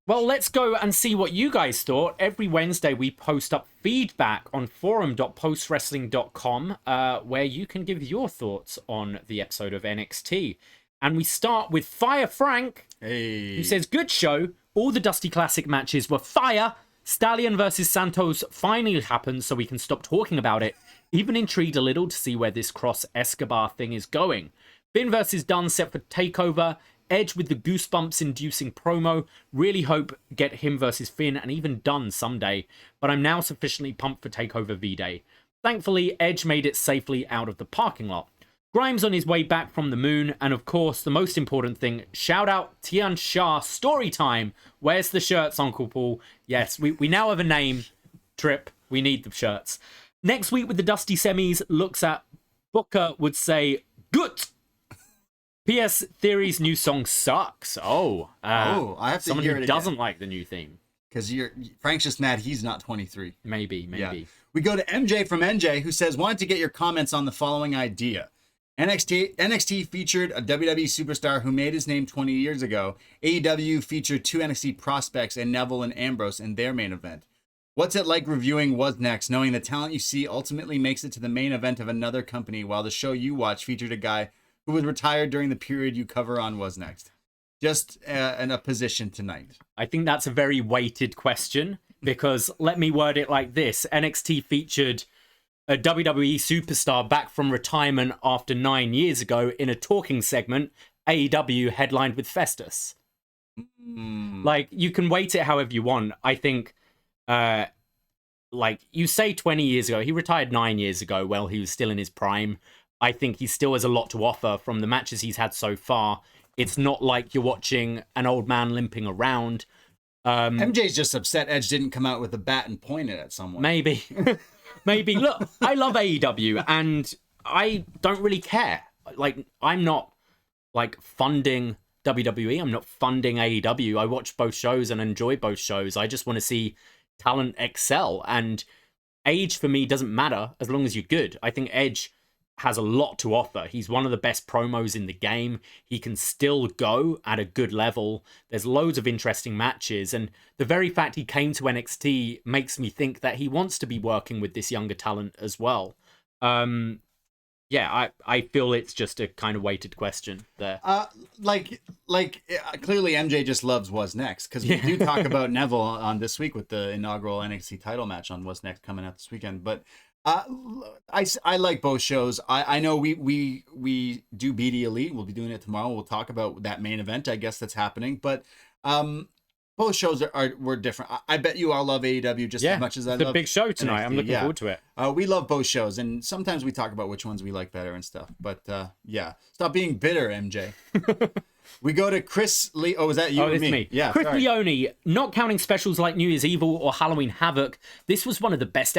Well, let's go and see what you guys thought. Every Wednesday, we post up feedback on forum.postwrestling.com, where you can give your thoughts on the episode of NXT. And we start with Fire Frank,
Hey.
who says, good show. All the Dusty Classic matches were fire. Stallion versus Santos finally happened, so we can stop talking about it. Even intrigued a little to see where this Cross Escobar thing is going. Finn versus Dunn set for TakeOver. Edge with the goosebumps inducing promo. Really hope get him versus Finn and even Dunn someday. But I'm now sufficiently pumped for TakeOver V-Day. Thankfully, Edge made it safely out of the parking lot. Grimes on his way back from the moon. And of course, the most important thing, shout out Tian Sha story time. Where's the shirts, Uncle Paul? Yes, we now have a name. Trip. We need the shirts. Next week with the Dusty Semis, looks at Booker would say, good. P.S. Theory's new song sucks. I
have to
someone
hear
who
it
doesn't
again.
like the new theme.
Because Frank's just mad he's not 23.
Maybe.
Yeah. We go to MJ from NJ, who says, wanted to get your comments on the following idea. NXT featured a WWE superstar who made his name 20 years ago. AEW featured 2 NXT prospects and Neville and Ambrose in their main event. What's it like reviewing What's Next, knowing the talent you see ultimately makes it to the main event of another company, while the show you watch featured a guy who was retired during the period you cover on What's Next? Just in a position tonight.
I think that's a very weighted question, because let me word it like this. NXT featured a WWE superstar back from retirement after 9 years ago in a talking segment. AEW headlined with Festus. Like, you can weight it however you want. I think, like, you say 20 years ago, he retired 9 years ago. Well, he was still in his prime. I think he still has a lot to offer from the matches he's had so far. It's not like you're watching an old man limping around.
MJ's just upset Edge didn't come out with a bat and point it at someone.
Maybe. Maybe. Look, I love AEW and I don't really care. Like, I'm not like funding WWE. I'm not funding AEW. I watch both shows and enjoy both shows. I just want to see talent excel, and age for me doesn't matter as long as you're good. I think Edge has a lot to offer. He's one of the best promos in the game. He can still go at a good level. There's loads of interesting matches, and the very fact he came to NXT makes me think that he wants to be working with this younger talent as well. Yeah, I feel it's just a kind of weighted question there.
Clearly MJ just loves What's Next, because we do talk about Neville on this week with the inaugural NXT title match on What's Next coming out this weekend. But I like both shows. I know we do BD Elite. We'll be doing it tomorrow. We'll talk about that main event, I guess, that's happening. But both shows were different. I bet you all love AEW just as much as I love.
It's a big show tonight.
NXT.
I'm looking forward to it.
We love both shows, and sometimes we talk about which ones we like better and stuff. But stop being bitter, MJ. We go to Chris Lee. Oh, is that you?
Oh, it's me.
Yeah,
Chris
sorry.
Leone, not counting specials like New Year's Evil or Halloween Havoc, this was one of the best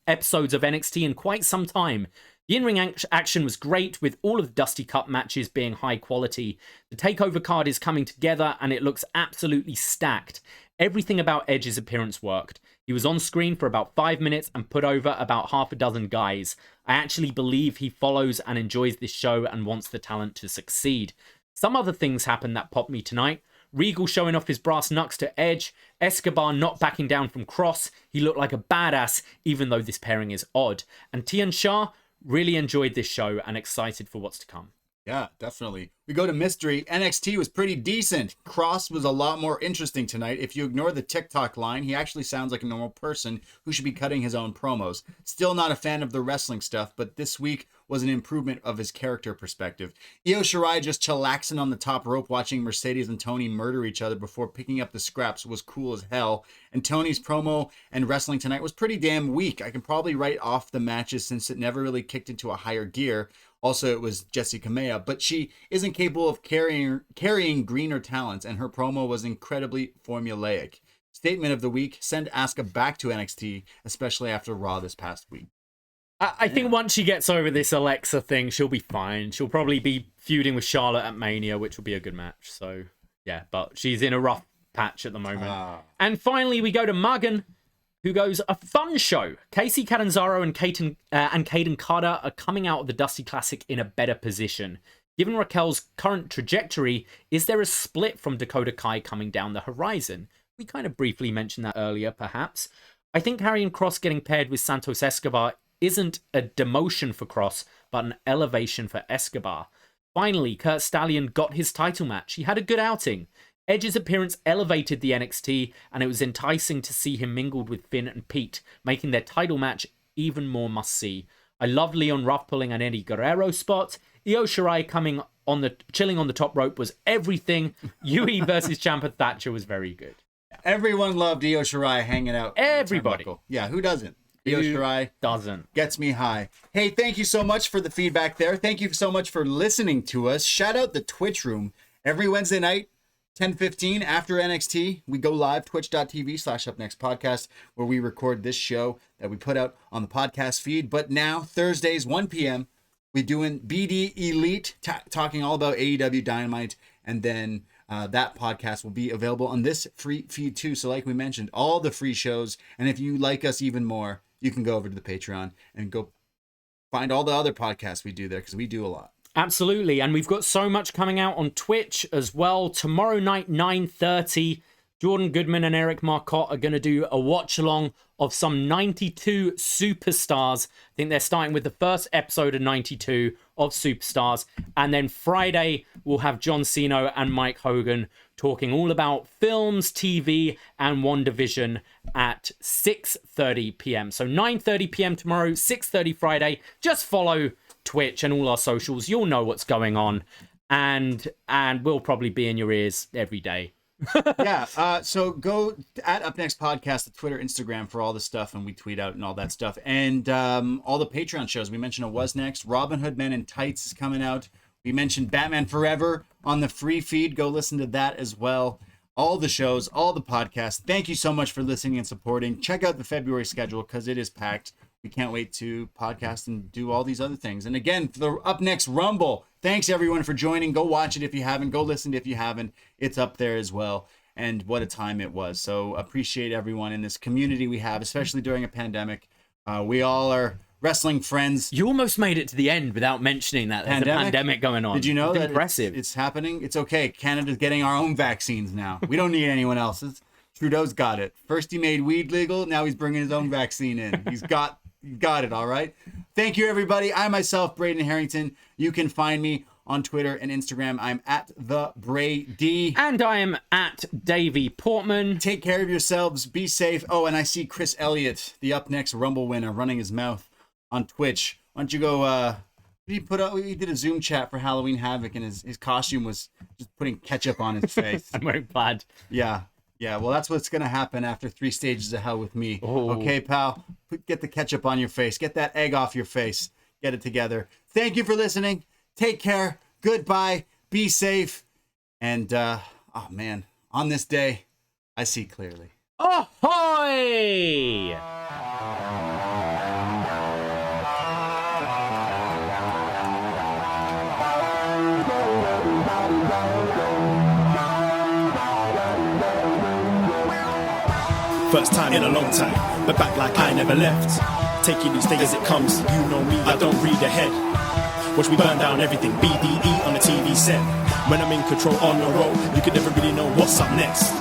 episodes of NXT in quite some time. The in-ring action was great, with all of the Dusty Cup matches being high quality. The TakeOver card is coming together, and it looks absolutely stacked. Everything about Edge's appearance worked. He was on screen for about 5 minutes and put over about half a dozen guys. I actually believe he follows and enjoys this show and wants the talent to succeed. Some other things happened that popped me tonight. Regal showing off his brass knucks to Edge. Escobar not backing down from Cross. He looked like a badass, even though this pairing is odd. And Tian Sha, really enjoyed this show and excited for what's to come.
Yeah, definitely. We go to Mystery. NXT was pretty decent. Cross was a lot more interesting tonight. If you ignore the TikTok line, he actually sounds like a normal person who should be cutting his own promos. Still not a fan of the wrestling stuff, but this week was an improvement of his character perspective. Io Shirai just chillaxing on the top rope watching Mercedes and Tony murder each other before picking up the scraps was cool as hell. And Tony's promo and wrestling tonight was pretty damn weak. I can probably write off the matches since it never really kicked into a higher gear. Also, it was Jessie Kamea, but she isn't capable of carrying greener talents, and her promo was incredibly formulaic. Statement of the week, send Asuka back to NXT, especially after Raw this past week.
I think once she gets over this Alexa thing, she'll be fine. She'll probably be feuding with Charlotte at Mania, which will be a good match. So, yeah, but she's in a rough patch at the moment. And finally, we go to Magan, who goes, a fun show. Kacy Catanzaro and Kayden Carter are coming out of the Dusty Classic in a better position. Given Raquel's current trajectory, is there a split from Dakota Kai coming down the horizon? We kind of briefly mentioned that earlier, perhaps. I think Karrion Kross getting paired with Santos Escobar isn't a demotion for Kross, but an elevation for Escobar. Finally, Curt Stallion got his title match. He had a good outing. Edge's appearance elevated the NXT, and it was enticing to see him mingled with Finn and Pete, making their title match even more must-see. I loved Leon Ruff pulling an Eddie Guerrero spot. Io Shirai chilling on the top rope was everything. Yui versus Ciampa Thatcher was very good.
Everyone loved Io Shirai hanging out.
Everybody.
Yeah, who doesn't? Io Shirai
doesn't.
Gets me high. Hey, thank you so much for the feedback there. Thank you so much for listening to us. Shout out the Twitch room. Every Wednesday night, 10:15 after NXT, we go live, twitch.tv/upNXT Podcast, where we record this show that we put out on the podcast feed. But now, Thursdays, 1 p.m., we're doing BD Elite, talking all about AEW Dynamite, and then that podcast will be available on this free feed too. So like we mentioned, all the free shows, and if you like us even more, you can go over to the Patreon and go find all the other podcasts we do there, because we do a lot.
Absolutely, and we've got so much coming out on Twitch as well. Tomorrow night, 9:30, Jordan Goodman and Eric Marcotte are going to do a watch-along of some 92 Superstars. I think they're starting with the first episode of 92 of Superstars. And then Friday, we'll have John Cena and Mike Hogan talking all about films, TV, and WandaVision at 6:30 p.m. So 9:30 p.m. tomorrow, 6:30 Friday. Just follow Twitch and all our socials. You'll know what's going on. And we'll probably be in your ears every day.
So go at upNXT Podcast, the Twitter, Instagram for all the stuff, and we tweet out and all that stuff. And all the Patreon shows. We mentioned it was next. Robin Hood Men in Tights is coming out. We mentioned Batman Forever on the free feed. Go listen to that as well. All the shows, all the podcasts. Thank you so much for listening and supporting. Check out the February schedule because it is packed. We can't wait to podcast and do all these other things. And again, for the upNXT Rumble, thanks everyone for joining. Go watch it if you haven't. Go listen if you haven't. It's up there as well. And what a time it was. So appreciate everyone in this community we have, especially during a pandemic. We all are wrestling friends.
You almost made it to the end without mentioning that there's a pandemic going on.
Did you know that
impressive?
It's happening? It's okay. Canada's getting our own vaccines now. We don't need anyone else's. Trudeau's got it. First he made weed legal. Now he's bringing his own vaccine in. He's got it, all right? Thank you, everybody. I myself, Braden Herrington. You can find me on Twitter and Instagram. I'm at the Brady.
And I am at Davie Portman.
Take care of yourselves. Be safe. Oh, and I see Chris Elliott, the upNXT Rumble winner, running his mouth on Twitch. Why don't you go... he did a Zoom chat for Halloween Havoc, and his costume was just putting ketchup on his face.
I'm very glad.
Yeah, well, that's what's going to happen after 3 stages of hell with me.
Oh.
Okay, pal? Get the ketchup on your face. Get that egg off your face. Get it together. Thank you for listening. Take care. Goodbye. Be safe. And, oh, man, on this day, I see clearly.
Ahoy!
First time in a long time, but back like I never left. Taking each day as it comes, you know me, I don't read ahead. Watch me burn down everything, BDE on the TV set. When I'm in control on the road, you can never really know what's up next.